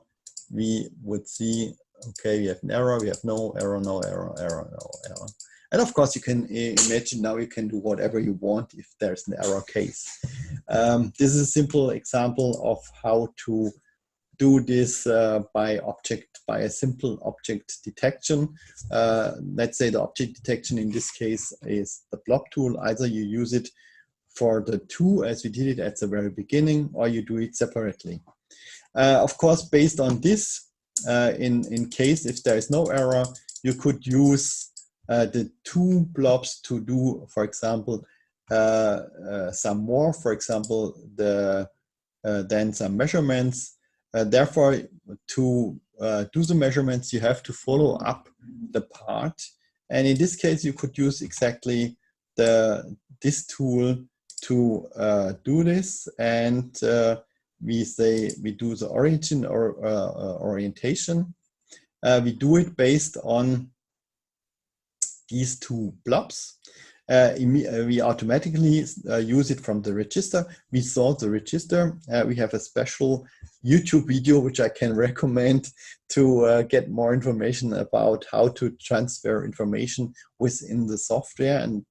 we would see, okay, we have an error, we have no error, no error, error, no error. And of course, you can imagine now you can do whatever you want if there's an error case. This is a simple example of how to do this by a simple object detection. Let's say the object detection in this case is the blob tool. Either you use it for the two as we did it at the very beginning, or you do it separately. Of course, based on this, in case if there is no error, you could use the two blobs to do, for example, some more, for example, then some measurements. Therefore, to do the measurements, you have to follow up the part. And in this case, you could use exactly this tool to do this. And we say we do the origin or orientation. We do it based on these two blobs. we automatically use it from the register. We saw the register. We have a special YouTube video which I can recommend to get more information about how to transfer information within the software and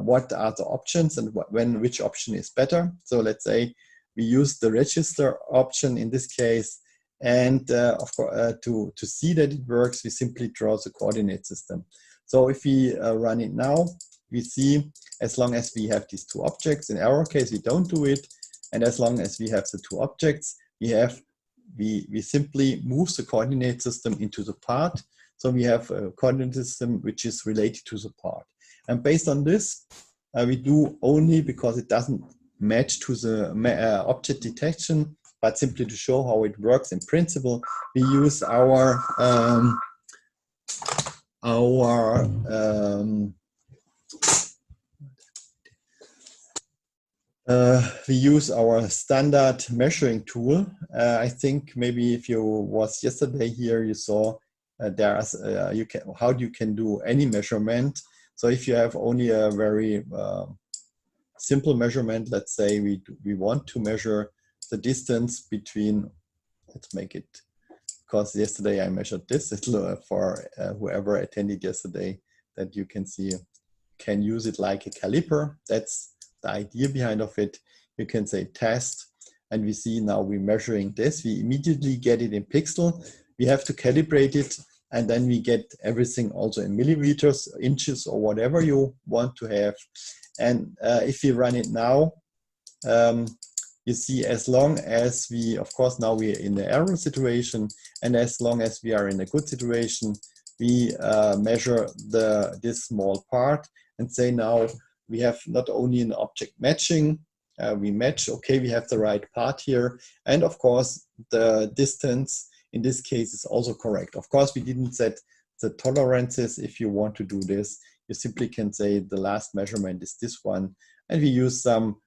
what are the options and which option is better. So let's say we use the register option in this case, and of course to see that it works, we simply draw the coordinate system. So if we run it now, we see as long as we have these two objects, in our case we don't do it, and as long as we have the two objects, we simply move the coordinate system into the part. So we have a coordinate system which is related to the part. And based on this, we do only because it doesn't match to the object detection, but simply to show how it works in principle, we use our standard measuring tool. I think maybe if you was yesterday here, you saw how you can do any measurement. So if you have only a very simple measurement, let's say we want to measure the distance between, let's make it, because yesterday I measured this, for whoever attended yesterday, that you can see, can use it like a caliper. That's the idea behind of it. You can say test, and we see now we're measuring this. We immediately get it in pixel. We have to calibrate it, and then we get everything also in millimeters, inches, or whatever you want to have. And if we run it now, you see, as long as we, of course, now we're in the error situation, and as long as we are in a good situation, we measure this small part and say now we have not only an object matching, we match, okay, we have the right part here, and of course the distance in this case is also correct. Of course, we didn't set the tolerances. If you want to do this, you simply can say the last measurement is this one, and we use some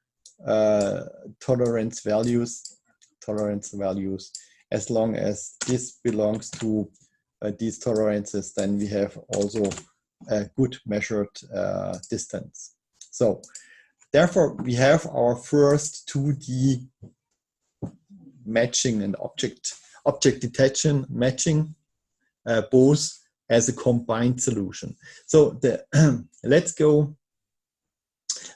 tolerance values. As long as this belongs to these tolerances, then we have also a good measured distance. So therefore we have our first 2D matching and object detection matching, both as a combined solution. So let's do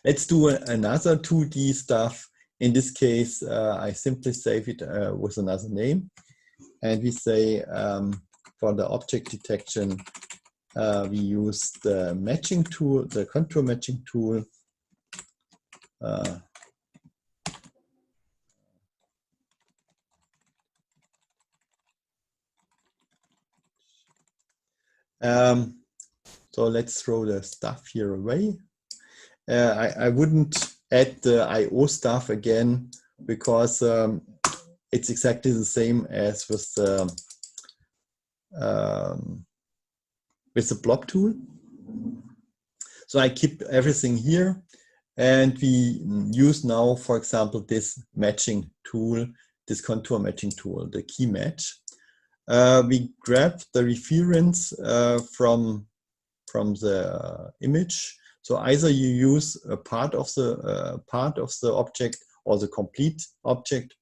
another 2D stuff. In this case, I simply save it with another name, and we say for the object detection, we use the matching tool, the contour matching tool. So let's throw the stuff here away. I wouldn't add the IO stuff again, because it's exactly the same as with the blob tool. So I keep everything here, and we use now, for example, this matching tool, this contour matching tool, the key match. We grab the reference from the image. So either you use a part of the object or the complete object.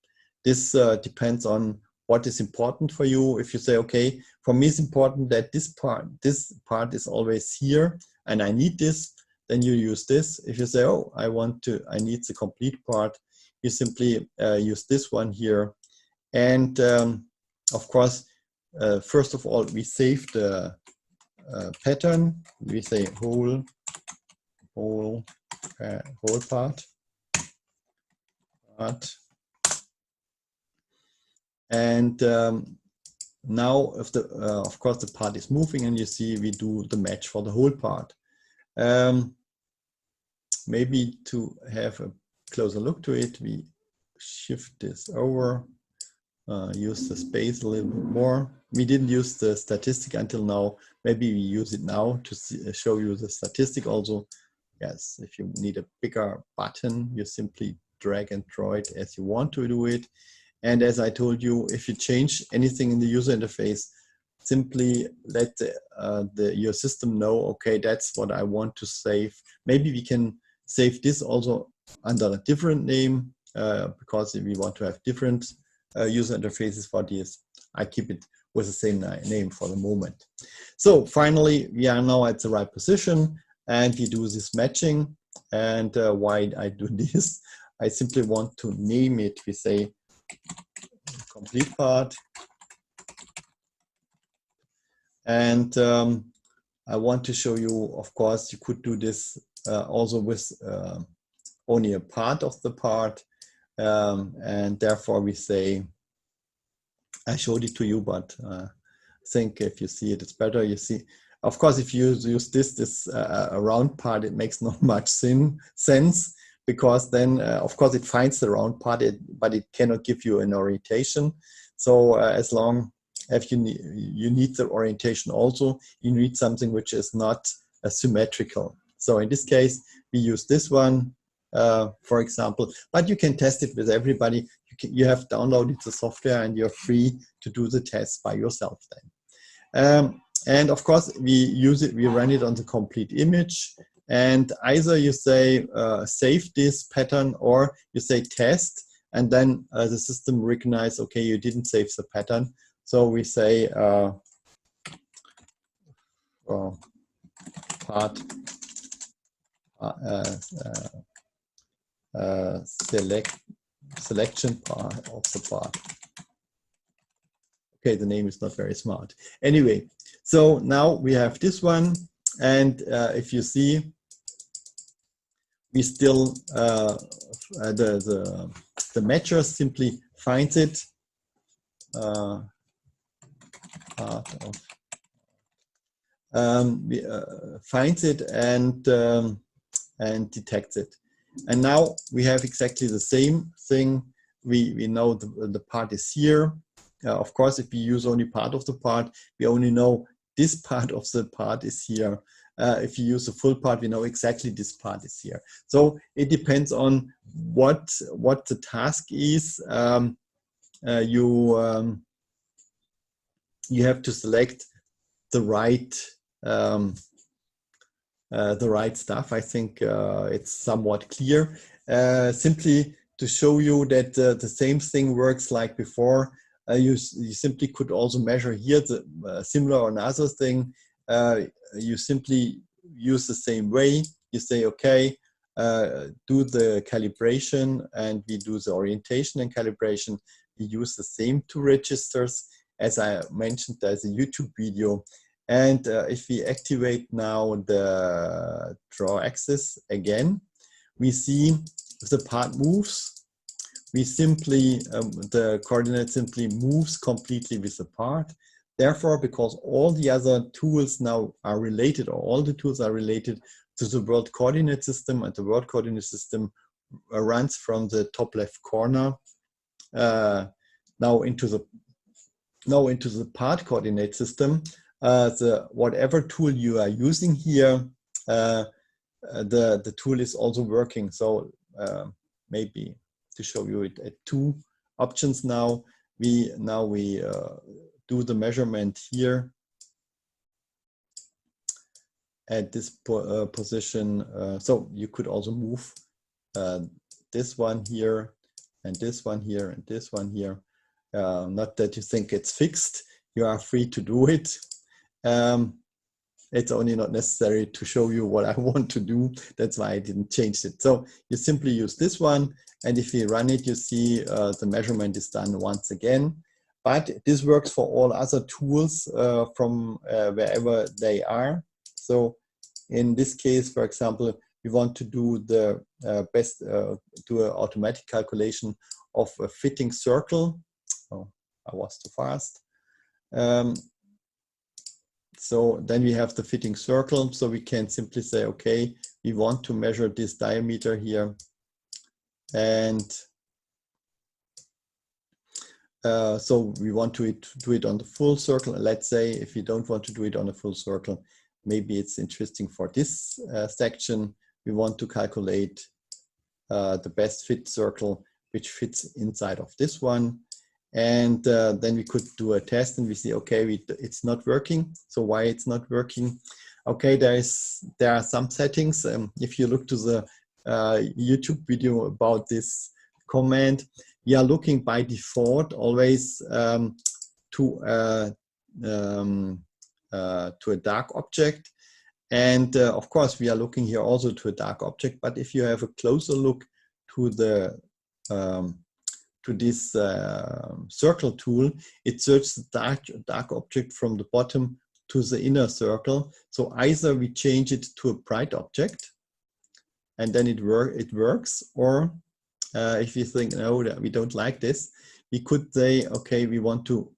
This depends on what is important for you. If you say, okay, for me it's important that this part is always here and I need this, then you use this. If you say, oh, I need the complete part, you simply use this one here. And of course, first of all, we save the pattern. We say whole part. And now, if of course the part is moving, and you see we do the match for the whole part. Maybe to have a closer look to it, we shift this over, use the space a little bit more. We didn't use the statistic until now. Maybe we use it now to show you the statistic also. Yes, if you need a bigger button, you simply drag and draw it as you want to do it. And as I told you, if you change anything in the user interface, simply let your system know, okay, that's what I want to save. Maybe we can save this also under a different name, because if we want to have different user interfaces for this, I keep it with the same name for the moment. So finally, we are now at the right position, and we do this matching. And why I do this, I simply want to name it. We say complete part. And I want to show you, of course, you could do this also with only a part of the part. And therefore we say, I showed it to you, but I think if you see it, it's better. You see, of course, if you use this round part, it makes not much sense, because then, of course, it finds the round part, but it cannot give you an orientation. So as long as you need the orientation also, you need something which is not symmetrical. So in this case, we use this one, for example, but you can test it with everybody. You have downloaded the software and you're free to do the tests by yourself then. And of course, we run it on the complete image. And either you say save this pattern, or you say test, and then the system recognizes, okay, you didn't save the pattern. So we say part selection part of the part. Okay, the name is not very smart. Anyway, so now we have this one, and if you see, we still the matcher simply finds it finds it and detects it. And now we have exactly the same thing. We know the part is here. Of course, if we use only part of the part, we only know this part of the part is here. If you use the full part, we know exactly this part is here. So it depends on what the task is. You have to select the right stuff. I think it's somewhat clear. Simply to show you that the same thing works like before. You simply could also measure here the similar or another thing. You simply use the same way. You say, okay, do the calibration, and we do the orientation and calibration. We use the same two registers. As I mentioned, there's a YouTube video. And if we activate now the draw axis again, we see the part moves. We simply, the coordinate simply moves completely with the part. Therefore, because all the other tools now are related, or all the tools are related to the world coordinate system, and the world coordinate system runs from the top left corner now into the part coordinate system. Whatever tool you are using here, the tool is also working. So maybe to show you it at two options now. We do the measurement here at this position. So you could also move this one here, and this one here, and this one here. Not that you think it's fixed. You are free to do it. It's only not necessary to show you what I want to do. That's why I didn't change it. So you simply use this one, and if you run it, you see the measurement is done once again. But this works for all other tools from wherever they are. So in this case, for example, we want to do the do an automatic calculation of a fitting circle. Oh, I was too fast. So then we have the fitting circle. So we can simply say, okay, we want to measure this diameter here. And so we want to do it on the full circle. Let's say if you don't want to do it on a full circle, maybe it's interesting for this section. We want to calculate the best fit circle, which fits inside of this one. And then we could do a test and we see, okay, it's not working. So why it's not working? Okay, there are some settings. If you look to the YouTube video about this command, we are looking by default always to a dark object. And of course, we are looking here also to a dark object. But if you have a closer look to the to this circle tool, it searches the dark object from the bottom to the inner circle. So either we change it to a bright object, and then it works, or if you think, no, that we don't like this, we could say, okay, we want to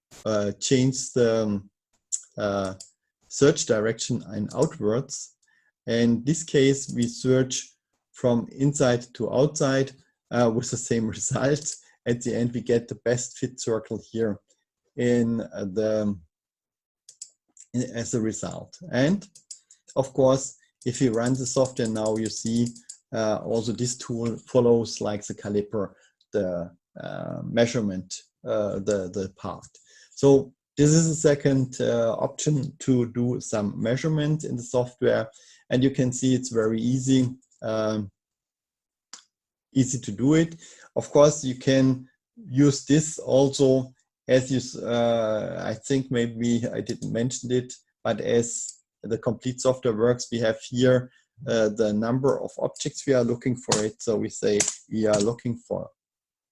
change the search direction and outwards. In this case, we search from inside to outside with the same result. At the end, we get the best fit circle here as a result. And of course, if you run the software now, you see also this tool follows like the caliper, the measurement, the path. So this is a second option to do some measurement in the software, and you can see it's very easy to do it. Of course, you can use this also as you, I think maybe I didn't mention it, but as the complete software works, we have here the number of objects we are looking for it. So we say we are looking for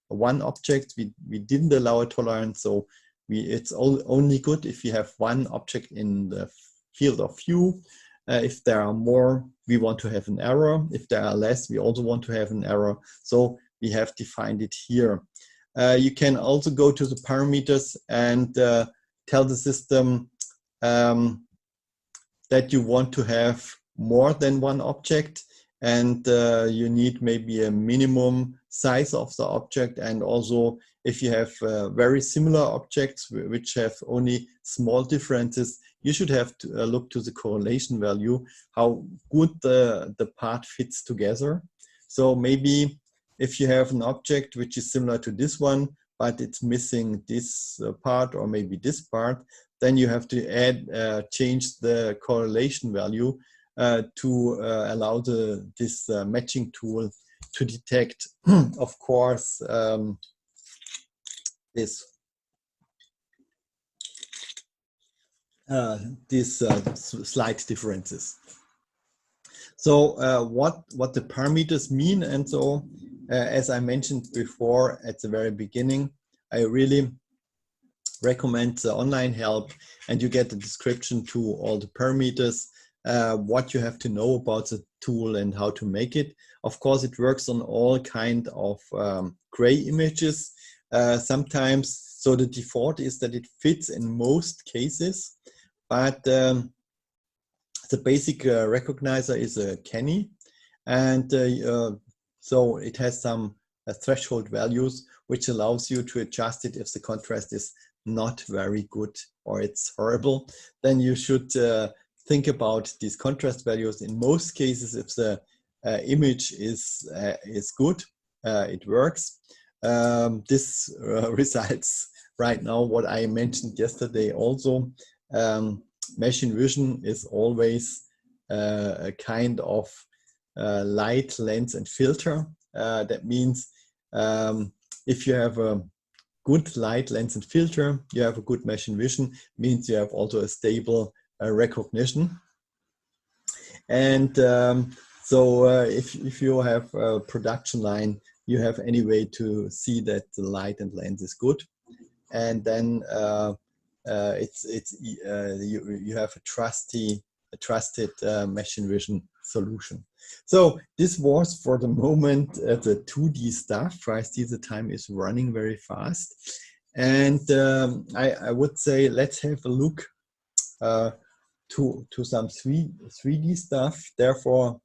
one object. We didn't allow a tolerance, so it's only good if you have one object in the field of view. If there are more, we want to have an error. If there are less, we also want to have an error. So we have defined it here. You can also go to the parameters and tell the system that you want to have more than one object, and you need maybe a minimum size of the object. And also, if you have very similar objects which have only small differences, you should have to look to the correlation value, how good the part fits together. So maybe if you have an object which is similar to this one, but it's missing this part or maybe this part, then you have to change the correlation value to allow this matching tool to detect, of course, these slight differences. So what the parameters mean, and so as I mentioned before at the very beginning, I really recommend the online help, and you get the description to all the parameters, what you have to know about the tool and how to make it. Of course, it works on all kind of gray images sometimes. So the default is that it fits in most cases, but the basic recognizer is a Kenny, and so it has some threshold values which allows you to adjust it if the contrast is not very good or it's horrible. Then you should think about these contrast values. In most cases, if the image is good, it works. This results right now what I mentioned yesterday also. Machine vision is always a kind of light, lens, and filter. That means if you have a good light, lens, and filter, you have a good machine vision, means you have also a stable recognition. And so if you have a production line, you have any way to see that the light and lens is good. And then you have a trusted machine vision solution. So this was for the moment the 2D stuff. I see the time is running very fast, and I would say let's have a look to some 3D stuff. Therefore,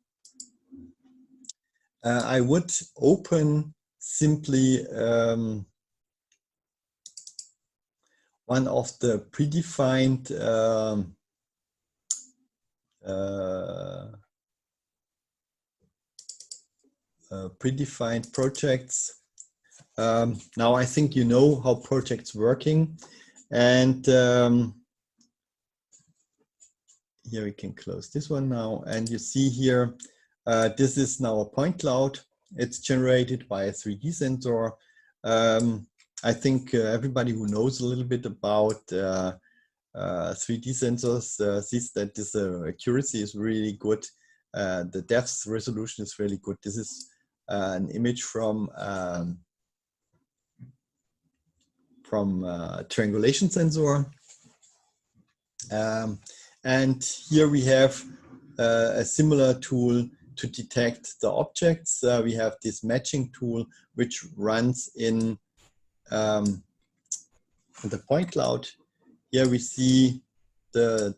I would open simply one of the predefined predefined projects. Now I think you know how projects working, and here we can close this one now, and you see here, this is now a point cloud. It's generated by a 3D sensor. I think everybody who knows a little bit about 3D sensors sees that this accuracy is really good. The depth resolution is really good. This is an image from triangulation sensor. And here we have a similar tool to detect the objects. We have this matching tool which runs in the point cloud. Here we see the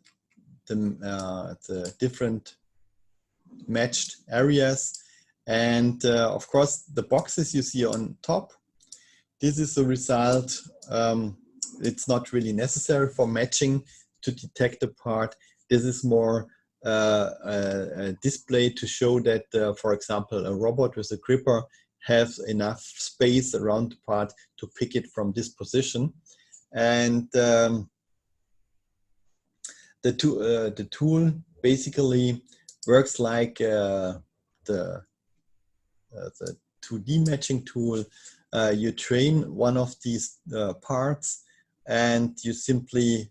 different matched areas, and of course the boxes you see on top. This is the result. It's not really necessary for matching to detect a part. This is more a display to show that, for example, a robot with a gripper has enough space around the part to pick it from this position. And the tool basically works like the 2D matching tool. You train one of these parts, and you simply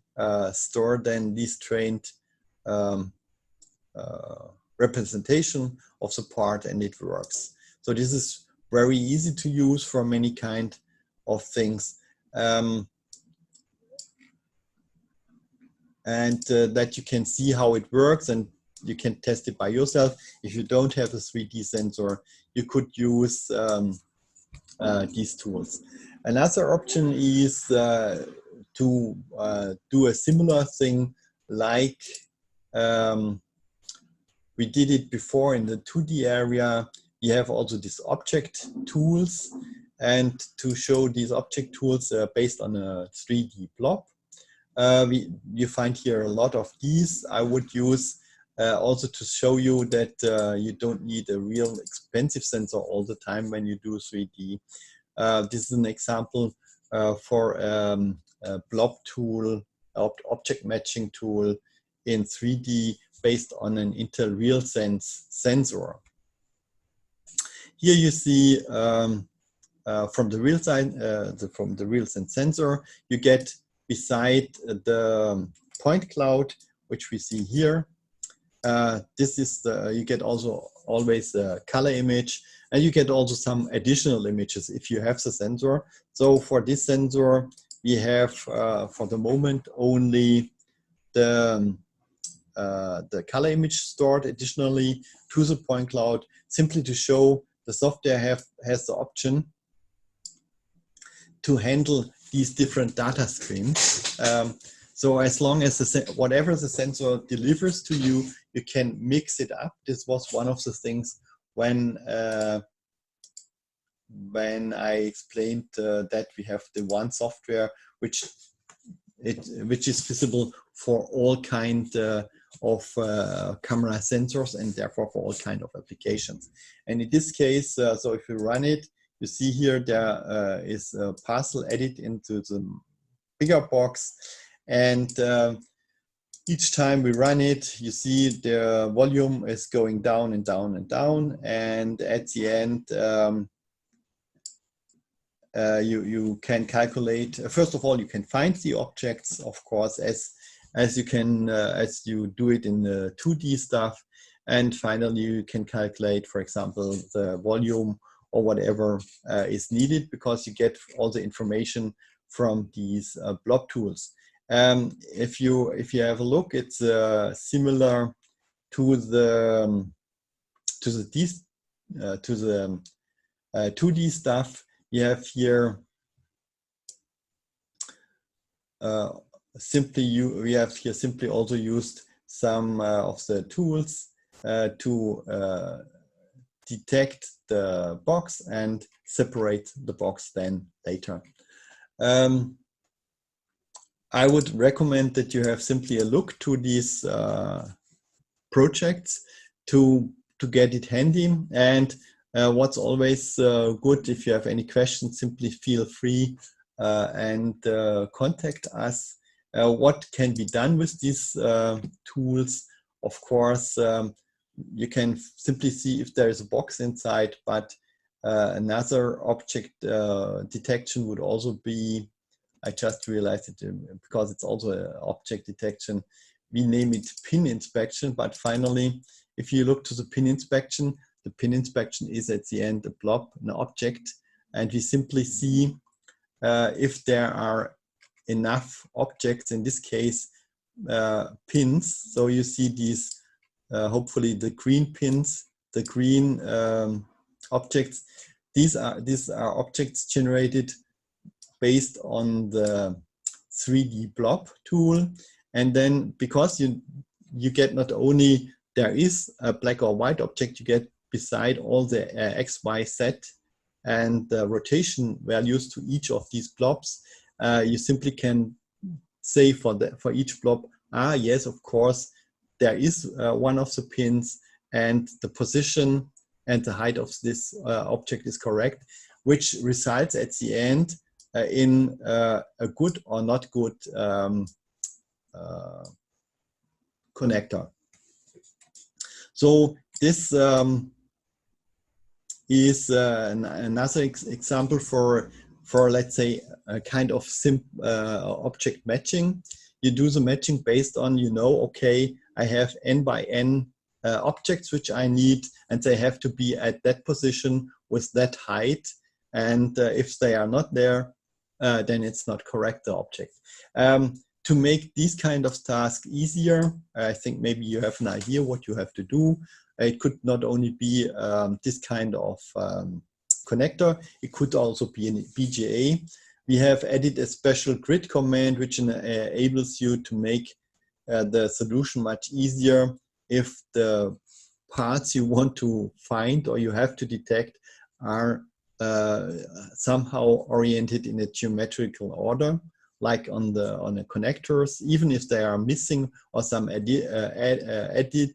store then these trained representation of the part, and it works. So this is very easy to use for many kind of things. And that you can see how it works, and you can test it by yourself. If you don't have a 3D sensor, you could use these tools. Another option is to do a similar thing like we did it before in the 2D area. You have also these object tools, and to show these object tools based on a 3D blob. You find here a lot of these. I would use also to show you that you don't need a real expensive sensor all the time when you do 3D. This is an example for a blob tool, object matching tool in 3D based on an Intel RealSense sensor. Here you see from the RealSense sensor, you get beside the point cloud, which we see here. This is you get also always a color image, and you get also some additional images if you have the sensor. So for this sensor, we have for the moment only the color image stored additionally to the point cloud, simply to show the software has the option to handle these different data streams. So as long as whatever the sensor delivers to you, you can mix it up. This was one of the things when I explained that we have the one software which is visible for all kind of camera sensors, and therefore for all kind of applications. And in this case, so if you run it, you see here there is a parcel added into the bigger box, and each time we run it, you see the volume is going down and down and down, and at the end you can calculate. First of all, you can find the objects, of course, as you can as you do it in the 2D stuff, and finally you can calculate, for example, the volume or whatever is needed, because you get all the information from these blob tools. If you have a look, it's similar to the 2D stuff. You have here we have here simply also used some of the tools to detect the box and separate the box then later. I would recommend that you have simply a look to these projects to get it handy. And What's always good, if you have any questions, simply feel free and contact us. What can be done with these tools? Of course, you can simply see if there is a box inside, but another object detection would also be, I just realized it because it's also an object detection. We name it pin inspection, but finally, if you look to the pin inspection is at the end a blob, an object, and we simply see if there are enough objects, in this case pins. So you see these, hopefully the green pins, the green objects. These are objects generated based on the 3D blob tool, and then because you get not only there is a black or white object, you get beside all the X, Y, Z and the rotation values to each of these blobs. You simply can say for each blob, yes, of course, there is one of the pins, and the position and the height of this object is correct, which results at the end in a good or not good connector. So this is another example for let's say a kind of object matching. You do the matching based on, okay, I have n by n objects which I need, and they have to be at that position with that height, and if they are not there, then it's not correct, the object. To make these kind of tasks easier, I think maybe you have an idea what you have to do. It could not only be this kind of connector, it could also be an BGA. We have added a special grid command which enables you to make the solution much easier if the parts you want to find or you have to detect are somehow oriented in a geometrical order, like on the connectors. Even if they are missing or some added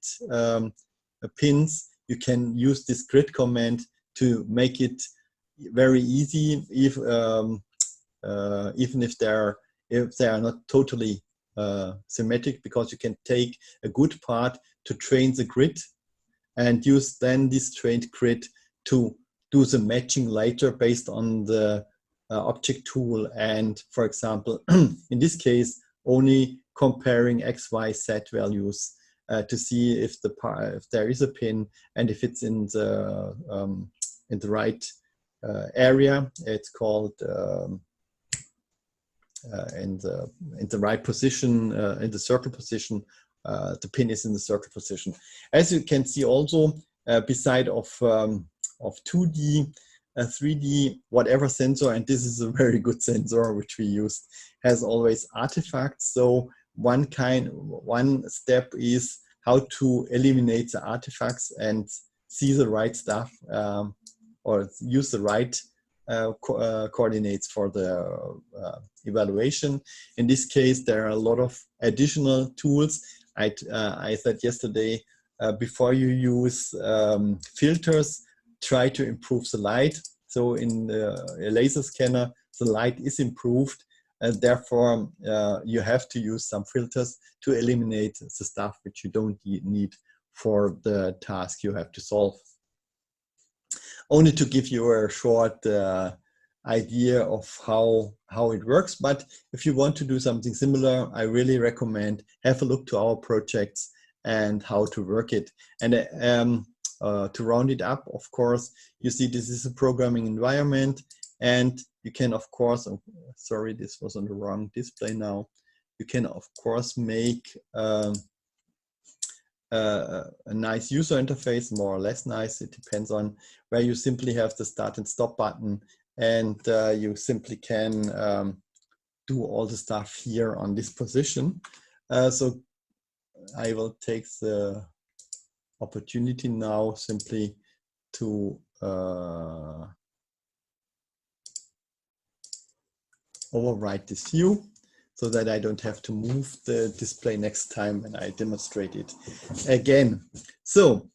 pins, you can use this grid command to make it very easy, even if they are not totally symmetric, because you can take a good part to train the grid and use then this trained grid to do the matching later based on the object tool, and for example in this case only comparing X, Y, Z values to see if there is a pin and if it's in the right area. It's called in the right position, in the circle position. The pin is in the circle position. As you can see also, beside of 2D, 3D, whatever sensor, and this is a very good sensor which we used, has always artifacts. So one step is how to eliminate the artifacts and see the right stuff, or use the right coordinates for the evaluation. In this case, there are a lot of additional tools. I said yesterday, before you use filters, try to improve the light. So in the laser scanner, the light is improved, and therefore you have to use some filters to eliminate the stuff which you don't need for the task you have to solve. Only to give you a short idea of how it works, but if you want to do something similar, I really recommend have a look to our projects and how to work it. And to round it up, of course, you see this is a programming environment, and you can, of course, sorry, this was on the wrong display now. You can, of course, make a nice user interface, more or less nice. It depends on where you simply have the start and stop button, and you simply can do all the stuff here on this position. So I will take the opportunity now simply to overwrite this view so that I don't have to move the display next time when I demonstrate it again. So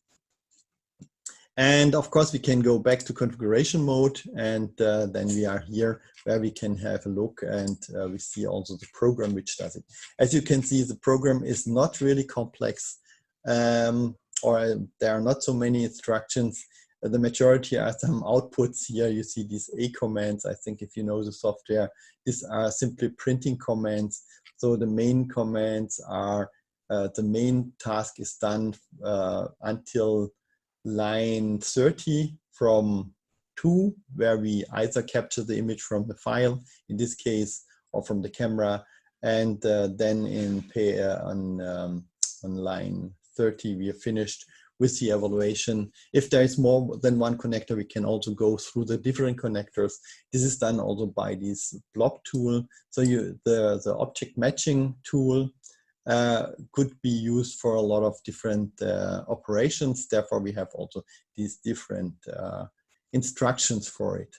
And of course, we can go back to configuration mode, and then we are here where we can have a look, and we see also the program which does it. As you can see, the program is not really complex, or there are not so many instructions. The majority are some outputs here. You see these A commands. I think if you know the software, these are simply printing commands. So the main commands are, the main task is done until line 30 from 2, where we either capture the image from the file, in this case, or from the camera, and then on line 30 we are finished with the evaluation. If there is more than one connector, we can also go through the different connectors. This is done also by this blob tool. So the object matching tool could be used for a lot of different operations. Therefore, we have also these different instructions for it.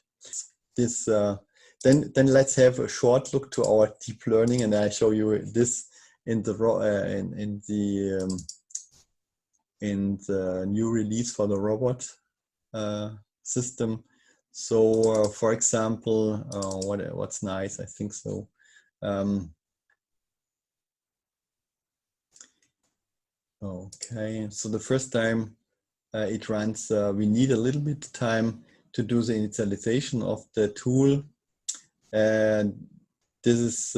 Then let's have a short look to our deep learning, and I show you this in the new release for the robot system. So, for example, what's nice, I think so. Okay, so the first time it runs, we need a little bit of time to do the initialization of the tool. And this is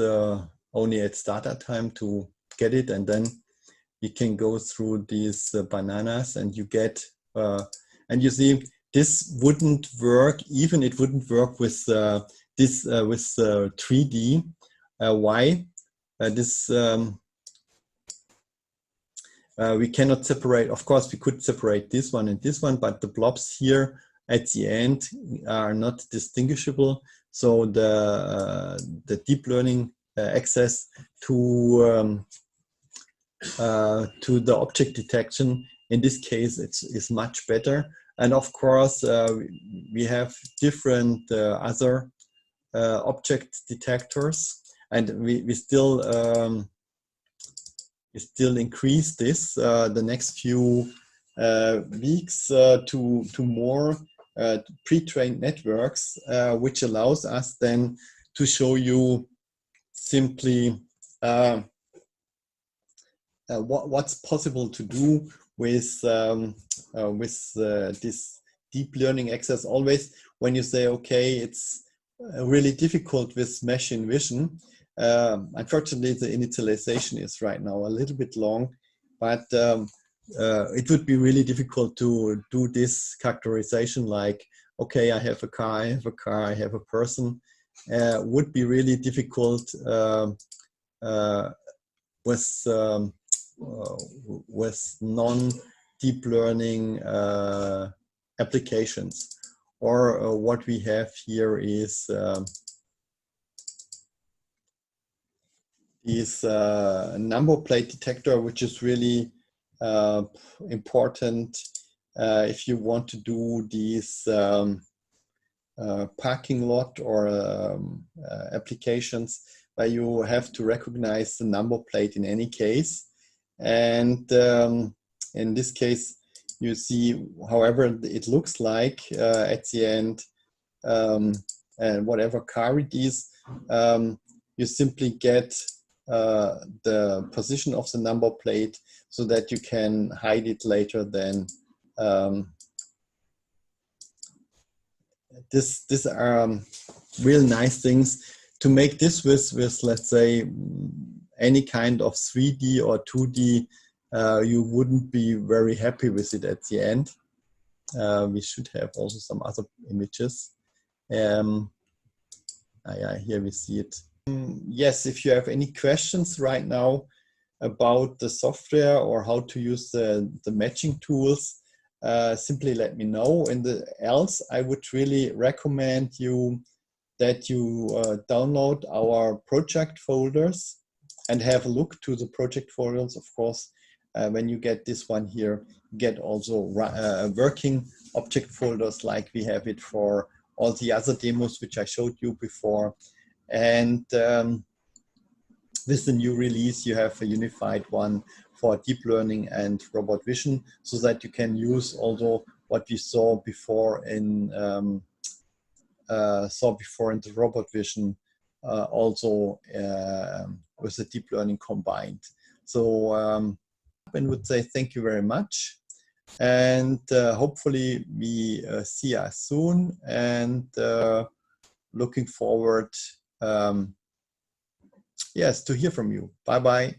only at startup time to get it, and then you can go through these bananas, and you get, and you see this wouldn't work, even it wouldn't work with this with 3D. Why? We cannot separate. Of course, we could separate this one and this one, but the blobs here at the end are not distinguishable. So the deep learning access to the object detection, in this case, is much better. And of course, we have different other object detectors, and we still increase this the next few weeks to more pre-trained networks, which allows us then to show you simply what's possible to do with this deep learning access. Always when you say, okay, it's really difficult with machine vision, unfortunately the initialization is right now a little bit long, but it would be really difficult to do this characterization like, okay, I have a car, I have a car, I have a person. Would be really difficult with non-deep learning applications. Or what we have here is number plate detector, which is really important if you want to do these parking lot or applications where you have to recognize the number plate in any case. And in this case, you see, however it looks like at the end, and whatever car it is, you simply get the position of the number plate so that you can hide it later. Then these are real nice things to make this with let's say any kind of 3D or 2D. You wouldn't be very happy with it at the end. We should have also some other images. Here we see it. Yes, if you have any questions right now about the software or how to use the matching tools, simply let me know. And else, I would really recommend you that you download our project folders and have a look to the project folders. Of course, when you get this one here, get also working object folders like we have it for all the other demos which I showed you before. And with the new release, you have a unified one for deep learning and robot vision, so that you can use also what we saw before in the robot vision, also with the deep learning combined. So I would say thank you very much, and hopefully we see us soon, and looking forward yes, to hear from you. Bye bye.